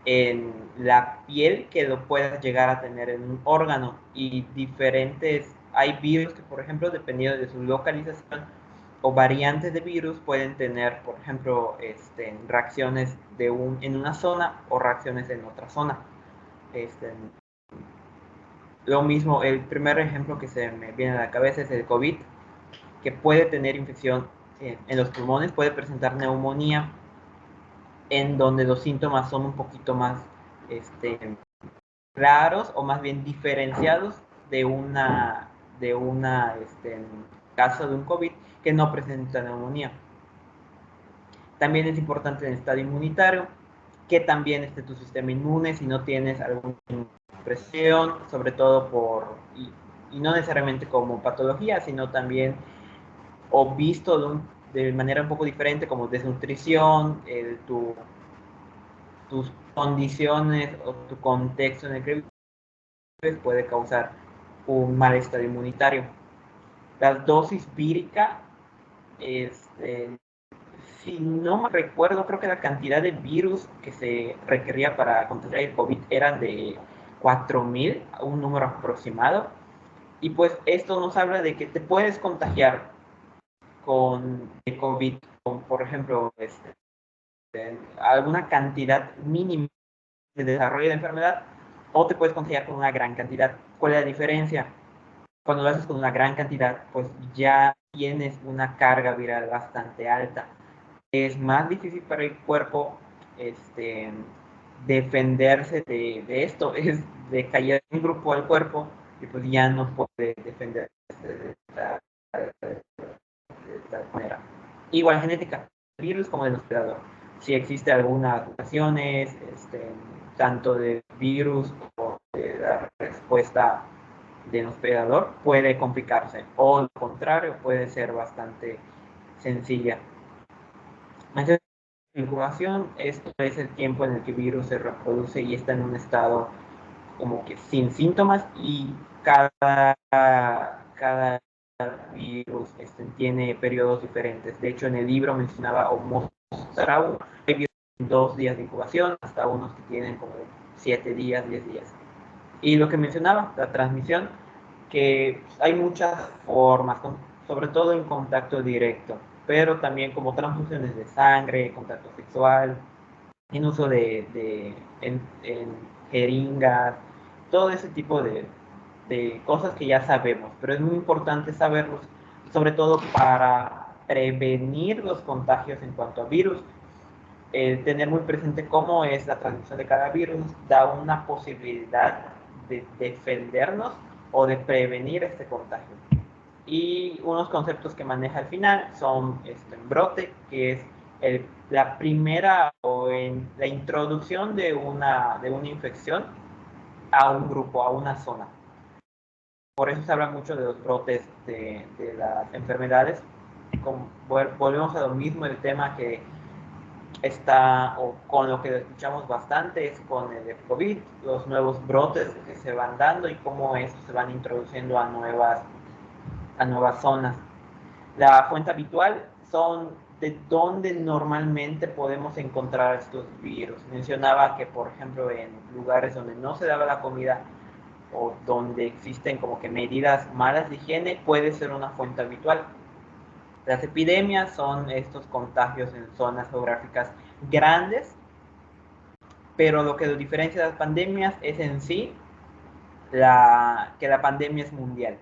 en la piel, que lo puedas llegar a tener en un órgano. Y hay virus que, por ejemplo, dependiendo de su localización o variantes de virus, pueden tener, por ejemplo, reacciones en una zona o reacciones en otra zona. Lo mismo, el primer ejemplo que se me viene a la cabeza es el COVID, que puede tener infección en los pulmones, puede presentar neumonía, en donde los síntomas son un poquito más claros o más bien diferenciados de caso de un COVID que no presenta neumonía. También es importante en el estado inmunitario que también esté tu sistema inmune si no tienes alguna presión, sobre todo y no necesariamente como patología, sino también o visto de manera un poco diferente como desnutrición, tus condiciones o tu contexto en el que vives puede causar un malestar inmunitario. La dosis vírica, si no me recuerdo, creo que la cantidad de virus que se requería para contagiar el COVID era de 4.000, un número aproximado. Y pues esto nos habla de que te puedes contagiar con el COVID, por ejemplo, alguna cantidad mínima de desarrollo de enfermedad, o te puedes contagiar con una gran cantidad. ¿Cuál es la diferencia? Cuando lo haces con una gran cantidad, pues ya tienes una carga viral bastante alta. Es más difícil para el cuerpo defenderse de esto, es de caer un grupo al cuerpo y pues ya no puede defenderse de esta manera. Igual genética, virus como del hospedador. Si existe algunas mutaciones, tanto del virus como de la respuesta del hospedador, puede complicarse, o al contrario, puede ser bastante sencilla. Entonces, la incubación, esto es el tiempo en el que el virus se reproduce y está en un estado como que sin síntomas, y cada virus tiene periodos diferentes. De hecho, en el libro mencionaba o mostraba hay virus en 2 días de incubación, hasta unos que tienen como 7 días, 10 días. Y lo que mencionaba, la transmisión, que hay muchas formas, sobre todo en contacto directo, pero también como transfusiones de sangre, contacto sexual, en uso en jeringas, todo ese tipo de cosas que ya sabemos, pero es muy importante saberlos, sobre todo para prevenir los contagios en cuanto a virus. Tener muy presente cómo es la transmisión de cada virus da una posibilidad de defendernos o de prevenir este contagio. Y unos conceptos que maneja al final son brote, que es la primera o la introducción de una infección a un grupo, a una zona. Por eso se habla mucho de los brotes de las enfermedades. Volvemos a lo mismo, el tema que está, o con lo que escuchamos bastante, es con el COVID, los nuevos brotes que se van dando y cómo estos se van introduciendo a nuevas zonas. La fuente habitual son de donde normalmente podemos encontrar estos virus. Mencionaba que, por ejemplo, en lugares donde no se daba la comida o donde existen como que medidas malas de higiene, puede ser una fuente habitual. Las epidemias son estos contagios en zonas geográficas grandes, pero lo que lo diferencia de las pandemias es en sí que la pandemia es mundial.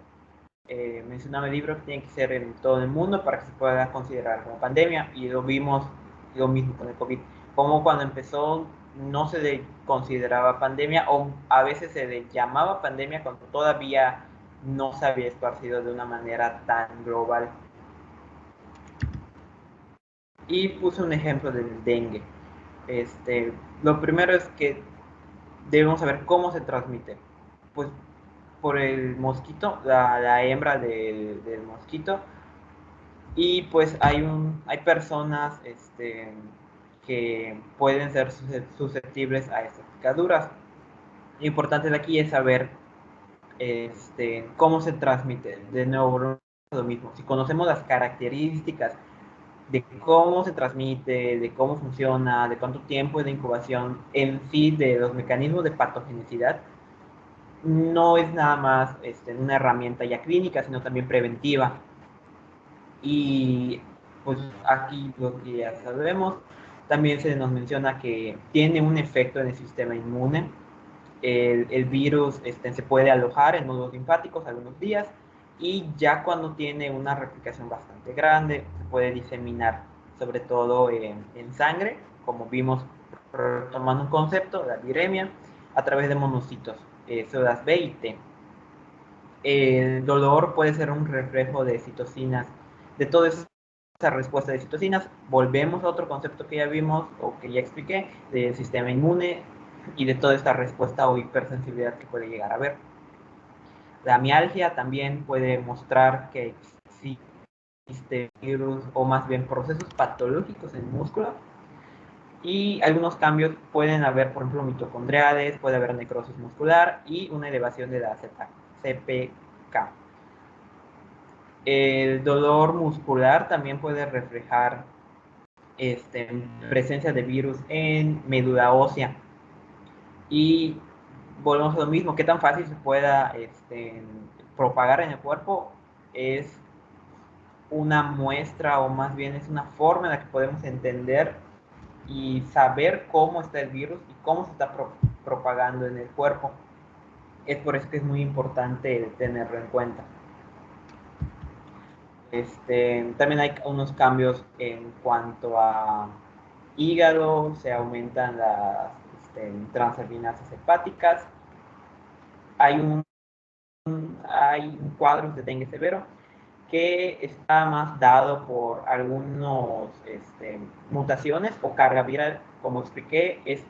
Mencionaba el libro que tiene que ser en todo el mundo para que se pueda considerar como pandemia, y lo vimos lo mismo con el COVID, como cuando empezó no se le consideraba pandemia, o a veces se le llamaba pandemia cuando todavía no se había esparcido de una manera tan global. Y puse un ejemplo del dengue. Lo primero es que debemos saber cómo se transmite. Pues por el mosquito, la hembra del mosquito. Y pues hay personas que pueden ser susceptibles a estas picaduras. Lo importante de aquí es saber cómo se transmite. De nuevo, lo mismo. Si conocemos las características de cómo se transmite, de cómo funciona, de cuánto tiempo es de incubación, en sí, de los mecanismos de patogenicidad, no es nada más una herramienta ya clínica, sino también preventiva. Y pues aquí lo que ya sabemos, también se nos menciona que tiene un efecto en el sistema inmune. El virus se puede alojar en nodos linfáticos algunos días y ya cuando tiene una replicación bastante grande se puede diseminar, sobre todo en sangre, como vimos tomando un concepto, la viremia, a través de monocitos, células B y T. El dolor puede ser un reflejo de citocinas, de toda esa respuesta de citocinas. Volvemos a otro concepto que ya vimos o que ya expliqué, del sistema inmune y de toda esta respuesta o hipersensibilidad que puede llegar a haber. La mialgia también puede mostrar que existe virus o más bien procesos patológicos en el músculo. Y algunos cambios pueden haber, por ejemplo, mitocondriales, puede haber necrosis muscular y una elevación de la CPK. El dolor muscular también puede reflejar presencia de virus en médula ósea. Y volvemos a lo mismo, qué tan fácil se pueda propagar en el cuerpo es una muestra, o más bien es una forma en la que podemos entender y saber cómo está el virus y cómo se está propagando en el cuerpo. Es por eso que es muy importante tenerlo en cuenta. También hay unos cambios en cuanto a hígado, se aumentan las transaminasas hepáticas. Hay cuadros de dengue severo que está más dado por algunas mutaciones o carga viral. Como expliqué, es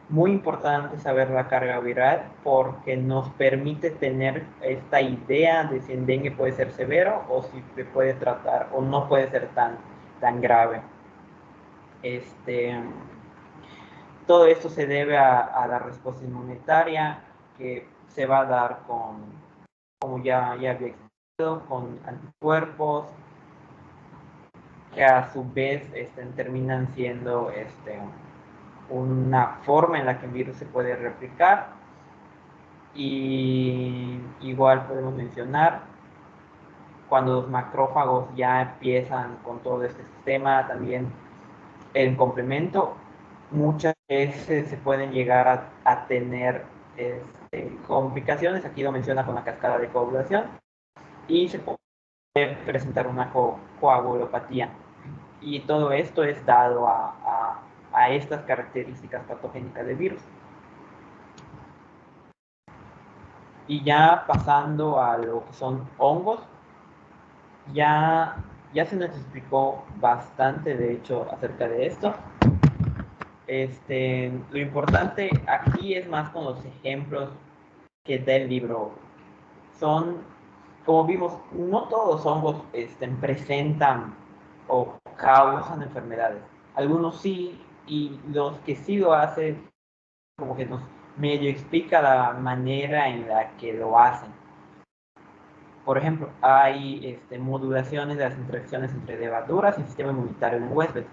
muy importante saber la carga viral porque nos permite tener esta idea de si el dengue puede ser severo o si se puede tratar o no puede ser tan grave. Todo esto se debe a la respuesta inmunitaria que se va a dar como ya había explicado, con anticuerpos que a su vez terminan siendo una forma en la que el virus se puede replicar. Y igual podemos mencionar cuando los macrófagos ya empiezan con todo este sistema, también el complemento, muchas veces se pueden llegar a tener complicaciones. Aquí lo menciona con la cascada de coagulación y se puede presentar una coagulopatía. Y todo esto es dado a estas características patogénicas del virus. Y ya pasando a lo que son hongos, ya se nos explicó bastante, de hecho, acerca de esto. Lo importante aquí es más con los ejemplos que da el libro. Son, como vimos, no todos los hongos presentan o causan enfermedades. Algunos sí, y los que sí lo hacen, como que nos medio explica la manera en la que lo hacen. Por ejemplo, hay modulaciones de las interacciones entre levaduras y el sistema inmunitario en huéspedes.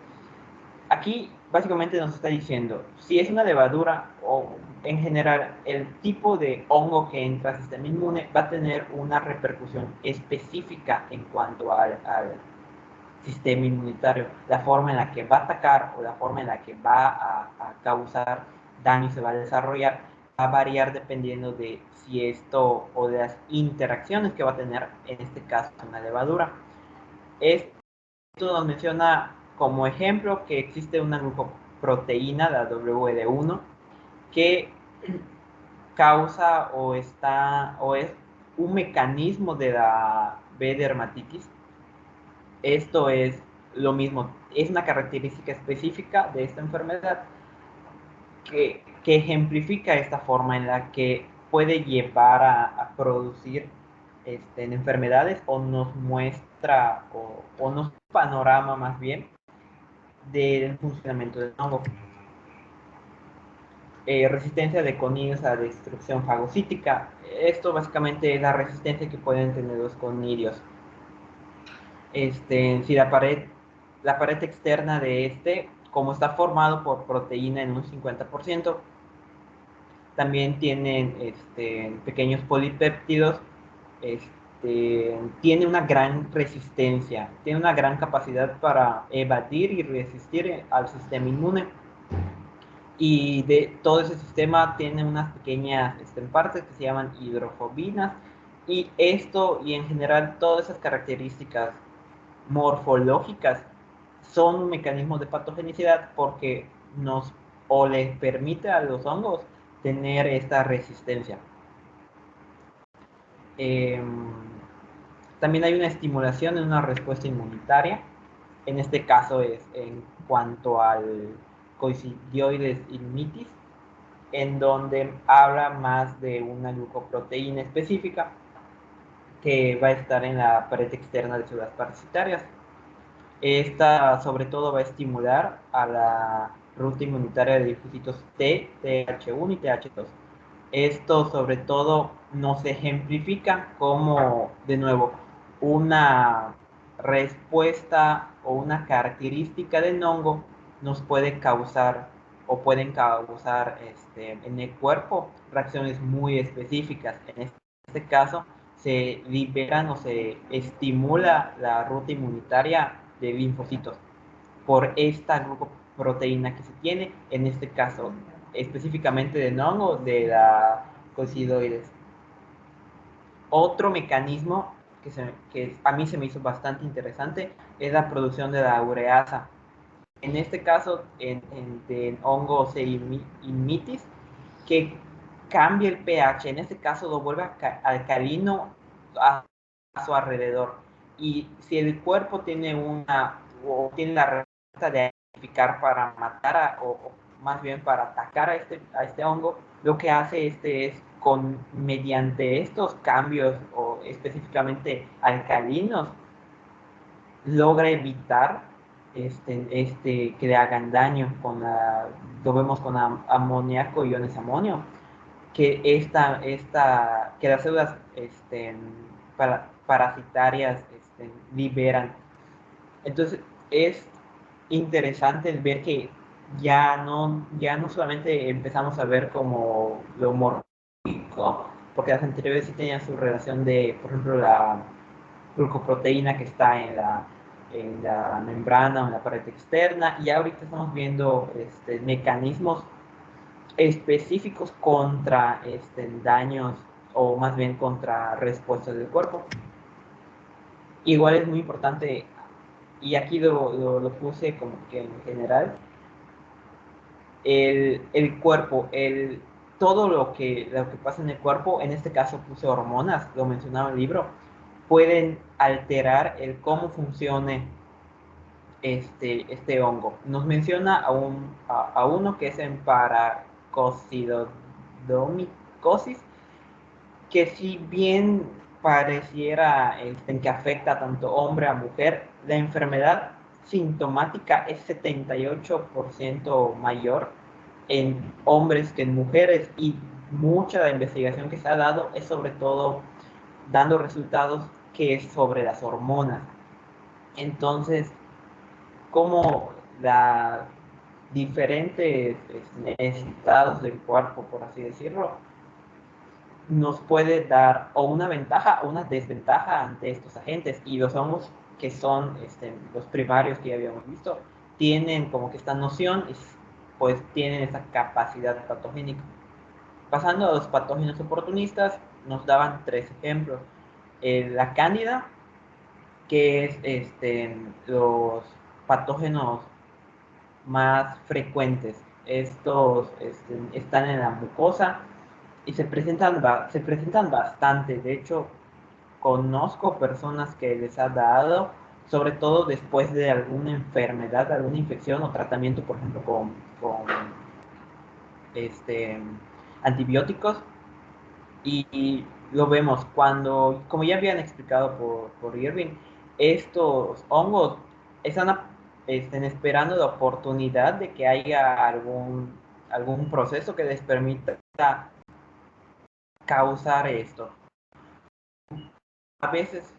Aquí básicamente nos está diciendo, si es una levadura o en general el tipo de hongo que entra al sistema inmune va a tener una repercusión específica en cuanto al sistema inmunitario. La forma en la que va a atacar o la forma en la que va a causar daño y se va a desarrollar va a variar dependiendo de si esto o de las interacciones que va a tener, en este caso, una levadura. Esto nos menciona como ejemplo que existe una glucoproteína, la WD1, que causa o es un mecanismo de la B dermatitis. Esto es lo mismo, es una característica específica de esta enfermedad que ejemplifica esta forma en la que puede llevar a producir enfermedades, o nos muestra o nos da un panorama más bien del funcionamiento del hongo. Resistencia de conidios a destrucción fagocítica. Esto básicamente es la resistencia que pueden tener los conidios. Si la pared externa de como está formado por proteína en un 50%, también tienen pequeños polipéptidos, tiene una gran resistencia, tiene una gran capacidad para evadir y resistir al sistema inmune. Y de todo ese sistema tiene unas pequeñas partes que se llaman hidrofobinas, y esto y en general todas esas características morfológicas son un mecanismo de patogenicidad porque les permite a los hongos tener esta resistencia. También hay una estimulación en una respuesta inmunitaria. En este caso es en cuanto al Coccidioides immitis, en donde habla más de una glucoproteína específica que va a estar en la pared externa de células parasitarias. Esta sobre todo va a estimular a la ruta inmunitaria de linfocitos T, TH1 y TH2. Esto sobre todo nos ejemplifica como, de nuevo, una respuesta o una característica del hongo nos puede causar o pueden causar en el cuerpo reacciones muy específicas. En este caso se liberan o se estimula la ruta inmunitaria de linfocitos por esta glucoproteína que se tiene, en este caso específicamente de hongo, de la coccidioides. Otro mecanismo que a mí se me hizo bastante interesante es la producción de la ureasa. En este caso, en hongo C. immitis, que cambia el pH, en este caso lo vuelve alcalino a su alrededor. Y si el cuerpo tiene la respuesta de identificar para matar o más bien para atacar a este hongo, lo que hace es mediante estos cambios o específicamente alcalinos, logra evitar que le hagan daño lo vemos con amoníaco, iones amonio, que que las células parasitarias liberan. Entonces es interesante ver que ya no solamente empezamos a ver como lo morfológico, porque las anteriores sí tenían su relación de, por ejemplo, la glucoproteína que está en la membrana o en la pared externa, y ahorita estamos viendo mecanismos específicos contra daños, o más bien contra respuestas del cuerpo. Igual es muy importante, y aquí lo puse como que en general, el cuerpo, todo lo que pasa en el cuerpo, en este caso puse hormonas, lo mencionaba el libro, pueden alterar el cómo funcione este hongo. Nos menciona a uno que es en paracocidomicosis, que si bien pareciera que afecta tanto hombre a mujer, la enfermedad sintomática es 78% mayor en hombres que en mujeres, y mucha de la investigación que se ha dado es sobre todo dando resultados que es sobre las hormonas. Entonces, como los diferentes estados del cuerpo, por así decirlo, nos puede dar o una ventaja o una desventaja ante estos agentes, y los hongos, que son los primarios que ya habíamos visto, tienen como que esta noción, pues tienen esa capacidad patogénica. Pasando a los patógenos oportunistas, nos daban 3 ejemplos. La cándida, que es los patógenos más frecuentes. Estos están en la mucosa y se presentan bastante. De hecho, conozco personas que les ha dado sobre todo después de alguna enfermedad, alguna infección o tratamiento, por ejemplo, con antibióticos. Y lo vemos cuando, como ya habían explicado por Irving, estos hongos están esperando la oportunidad de que haya algún proceso que les permita causar esto. A veces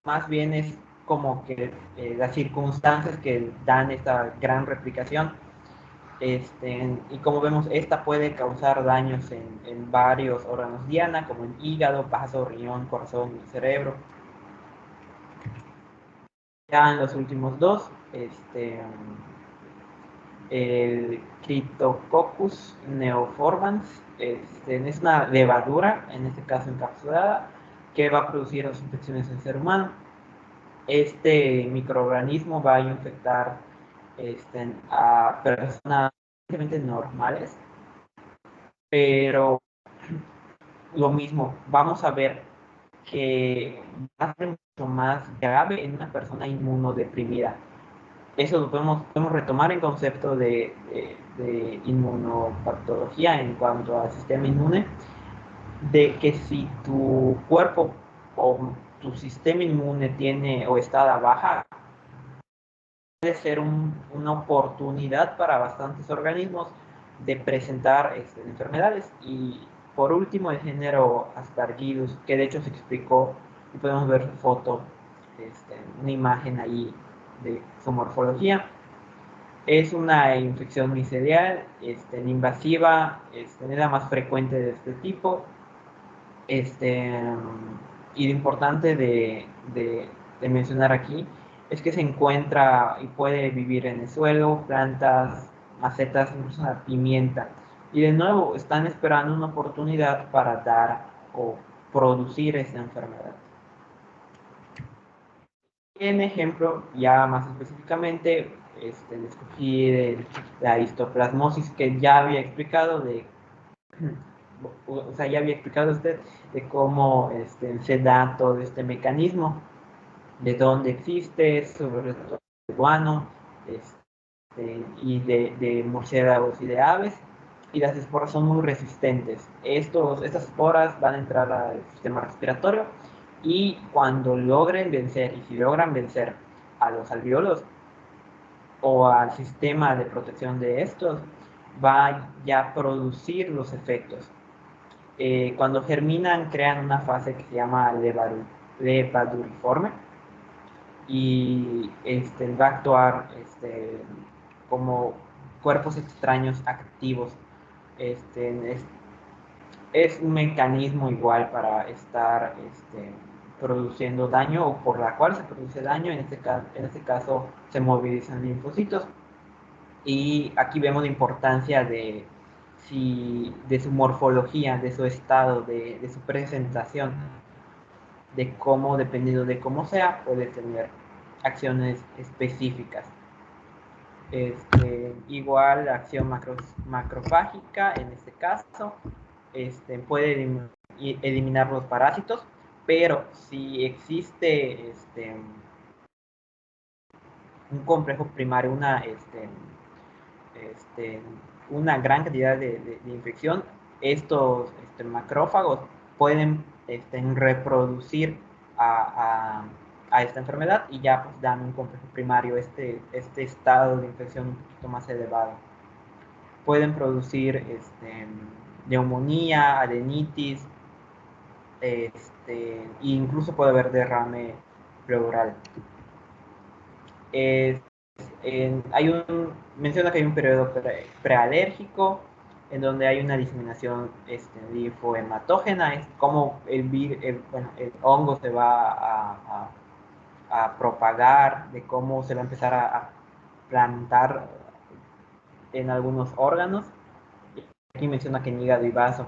más bien es como que las circunstancias que dan esta gran replicación. Y como vemos, esta puede causar daños en varios órganos diana, como en hígado, vaso, riñón, corazón y cerebro. Ya en los últimos dos, el Cryptococcus neoformans es una levadura, en este caso encapsulada, que va a producir las infecciones en el ser humano. Este microorganismo va a infectar a personas normales, pero lo mismo, vamos a ver que va a ser mucho más grave en una persona inmunodeprimida. Eso lo podemos retomar en concepto de inmunopatología en cuanto al sistema inmune, de que si tu cuerpo o tu sistema inmune tiene o está baja, puede ser una oportunidad para bastantes organismos de presentar enfermedades. Y por último, el género Aspergillus, que de hecho se explicó, y podemos ver su foto, una imagen ahí de su morfología. Es una infección micelial, invasiva, es la más frecuente de este tipo. Y lo importante de mencionar aquí es que se encuentra y puede vivir en el suelo, plantas, macetas, incluso la pimienta. Y de nuevo, están esperando una oportunidad para dar o producir esta enfermedad. En ejemplo, ya más específicamente, escogí de la histoplasmosis, que ya había explicado ya había explicado usted de cómo se da todo este mecanismo, de dónde existe, sobre todo de guano, y de murciélagos y de aves, y las esporas son muy resistentes. Estas esporas van a entrar al sistema respiratorio, y cuando logren vencer, y si logran vencer a los alvéolos o al sistema de protección de estos, va ya a producir los efectos. Cuando germinan, crean una fase que se llama levaduriforme, y va a actuar como cuerpos extraños activos. Es un mecanismo igual para estar produciendo daño, o por la cual se produce daño. En este caso se movilizan linfocitos, y aquí vemos la importancia de su morfología, de su estado, de su presentación, de cómo, dependiendo de cómo sea, puede tener acciones específicas. Igual la acción macrofágica, en este caso, puede eliminar los parásitos, pero si existe un complejo primario, una gran cantidad de infección, estos macrófagos pueden reproducir a esta enfermedad, y ya pues dan un complejo primario, este estado de infección un poquito más elevado. Pueden producir neumonía, adenitis, e incluso puede haber derrame pleural. Menciona que hay un periodo prealérgico, en donde hay una diseminación linfohematógena. Es como el hongo se va a propagar, de cómo se va a empezar a plantar en algunos órganos. Aquí menciona que en hígado y vaso.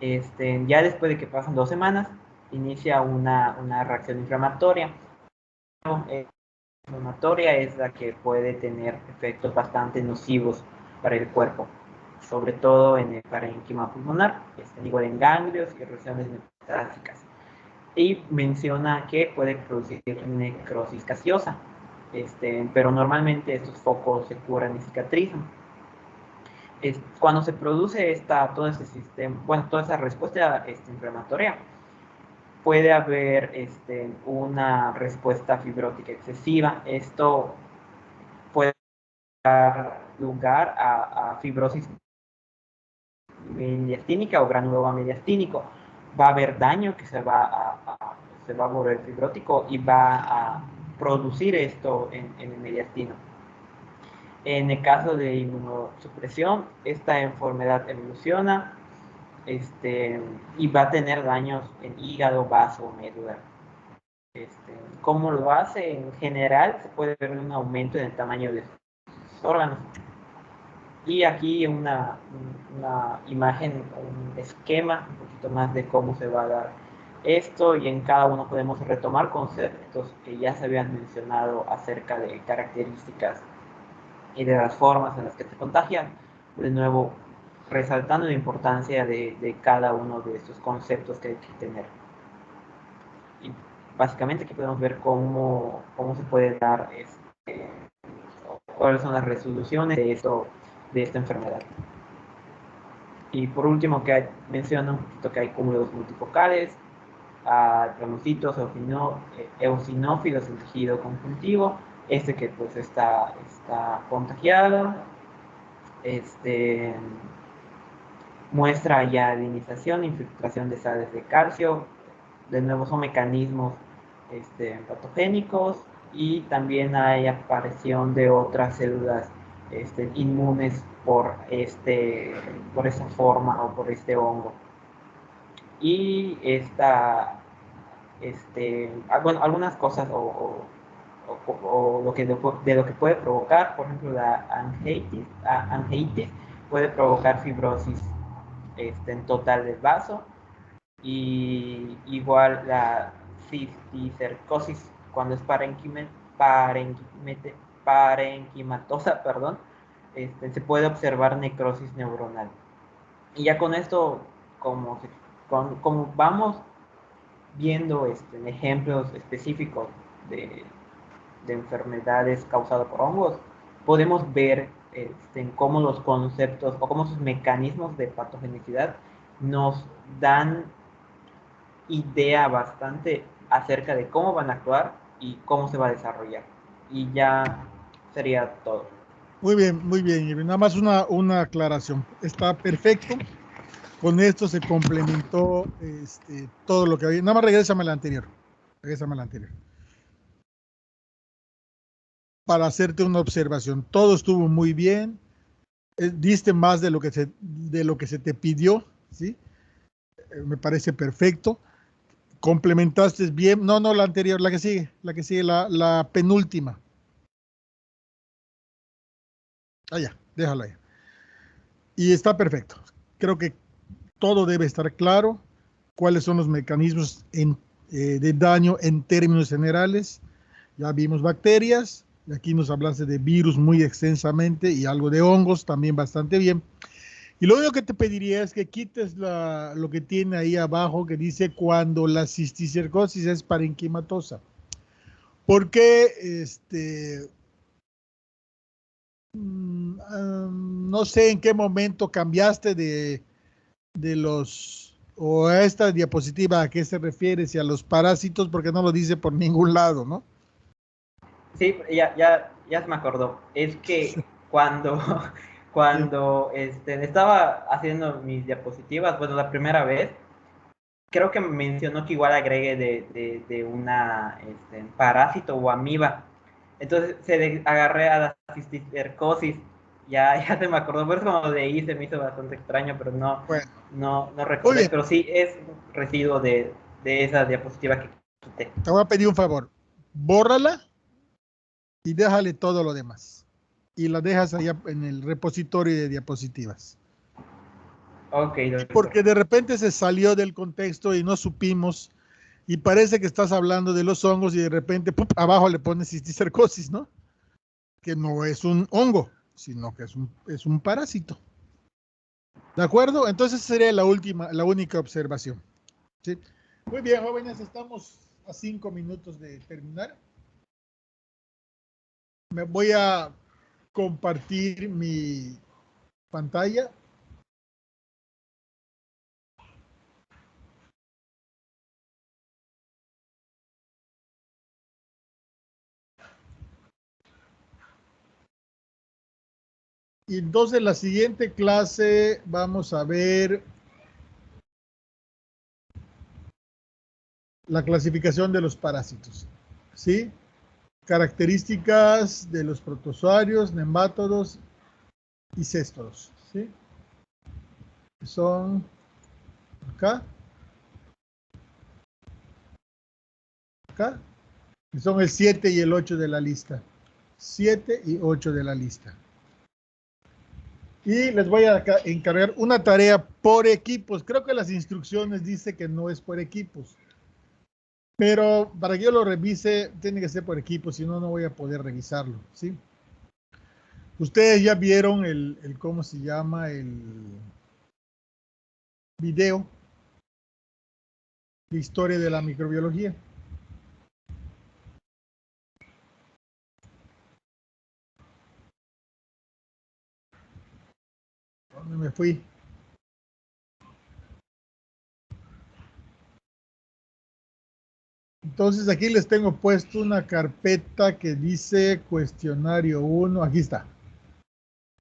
Ya después de que pasan 2 semanas, inicia una reacción inflamatoria. Inflamatoria es la que puede tener efectos bastante nocivos para el cuerpo, sobre todo en el parénquima pulmonar, igual en ganglios y regiones metastásicas. y menciona que puede producir necrosis gaseosa, pero normalmente estos focos se curan y cicatrizan. Cuando se produce todo ese sistema, bueno, toda esa respuesta inflamatoria, puede haber una respuesta fibrótica excesiva. Esto puede dar lugar a fibrosis mediastínica o granuloma mediastínico. Va a haber daño que se va a volver fibrótico y va a producir esto en el mediastino. En el caso de inmunosupresión, esta enfermedad evoluciona y va a tener daños en hígado, vaso, médula. ¿Cómo lo hace? En general se puede ver un aumento en el tamaño de sus órganos. Y aquí una imagen, un esquema, un poquito más de cómo se va a dar esto, y en cada uno podemos retomar conceptos que ya se habían mencionado acerca de características y de las formas en las que se contagian. De nuevo, resaltando la importancia de cada uno de estos conceptos que hay que tener. Y básicamente aquí podemos ver cómo se puede dar, cuáles son las resoluciones de esta enfermedad. Y por último, que menciona un poquito que hay cúmulos multifocales, granocitos, eosinófilos en tejido conjuntivo, que pues está contagiado, muestra ya ionización, infiltración de sales de calcio. De nuevo son mecanismos patogénicos, y también hay aparición de otras células inmunes por esa forma o por este hongo. Y bueno, algunas cosas o de lo que puede provocar, por ejemplo, la angeitis puede provocar fibrosis en total del vaso, y igual la cisticercosis, cuando es parenquimatosa, perdón, se puede observar necrosis neuronal. Y ya con esto, como vamos viendo ejemplos específicos de enfermedades causadas por hongos, podemos ver cómo los conceptos o cómo sus mecanismos de patogenicidad nos dan idea bastante acerca de cómo van a actuar y cómo se va a desarrollar. Y ya sería todo. Muy bien, Irving. Nada más una aclaración. Está perfecto. Con esto se complementó todo lo que había. Nada más regrésame a la anterior. Para hacerte una observación. Todo estuvo muy bien. Diste más de lo que se te pidió, ¿sí? Me parece perfecto. Complementaste bien. No, la anterior, la que sigue, la penúltima. Ya, déjala ahí. Y está perfecto. Creo que todo debe estar claro. Cuáles son los mecanismos de daño en términos generales. Ya vimos bacterias. Y aquí nos hablaste de virus muy extensamente y algo de hongos también bastante bien. Y lo único que te pediría es que quites lo que tiene ahí abajo que dice cuando la cisticercosis es parenquimatosa. Porque no sé en qué momento cambiaste de o a esta diapositiva, ¿a qué se refiere? Si a los parásitos, porque no lo dice por ningún lado, ¿no? Sí, ya se me acordó. Es que cuando estaba haciendo mis diapositivas, bueno, la primera vez, creo que mencionó que igual agregue de una parásito o amiba. Entonces agarré a la cisticercosis. Ya se me acordó, por eso cuando leí se me hizo bastante extraño, pero no recordé. Pero sí es residuo de esa diapositiva que quité. Te voy a pedir un favor. Bórrala y déjale todo lo demás. Y la dejas allá en el repositorio de diapositivas. Ok. Porque de repente se salió del contexto y no supimos, y parece que estás hablando de los hongos y de repente abajo le pones cisticercosis, ¿no? Que no es un hongo, sino que es un parásito. ¿De acuerdo? Entonces sería la única observación. ¿Sí? Muy bien, jóvenes, estamos a 5 minutos de terminar. Me voy a compartir mi pantalla. Y entonces en la siguiente clase vamos a ver la clasificación de los parásitos, ¿sí? Características de los protozoarios, nematodos y céstodos, ¿sí? Son acá, acá, y son el 7 y el 8 de la lista. 7 y 8 de la lista. Y les voy a encargar una tarea por equipos. Creo que las instrucciones dice que no es por equipos. Pero para que yo lo revise, tiene que ser por equipos, si no, no voy a poder revisarlo, ¿sí? Ustedes ya vieron el ¿cómo se llama? El video de historia de la microbiología. ¿Dónde me fui? Entonces aquí les tengo puesto una carpeta que dice cuestionario 1. Aquí está.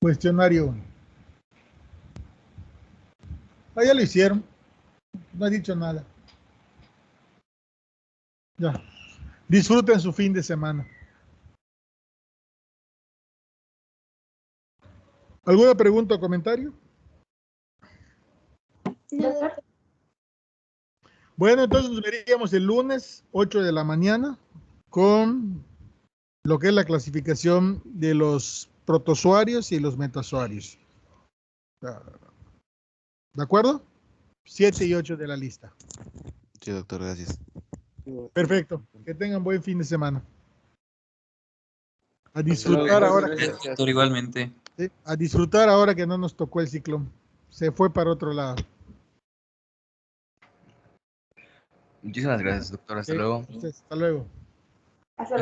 Cuestionario 1. Ah, ya lo hicieron. No ha dicho nada. Ya. Disfruten su fin de semana. ¿Alguna pregunta o comentario? No. Bueno, entonces nos veríamos el lunes, 8 de la mañana, con lo que es la clasificación de los protozoarios y los metazoarios. ¿De acuerdo? 7 y 8 de la lista. Sí, doctor, gracias. Perfecto. Que tengan buen fin de semana. A disfrutar ahora. Gracias, doctor, igualmente. Sí, a disfrutar ahora que no nos tocó el ciclón. Se fue para otro lado. Muchísimas gracias, doctor. Hasta luego. Hasta luego.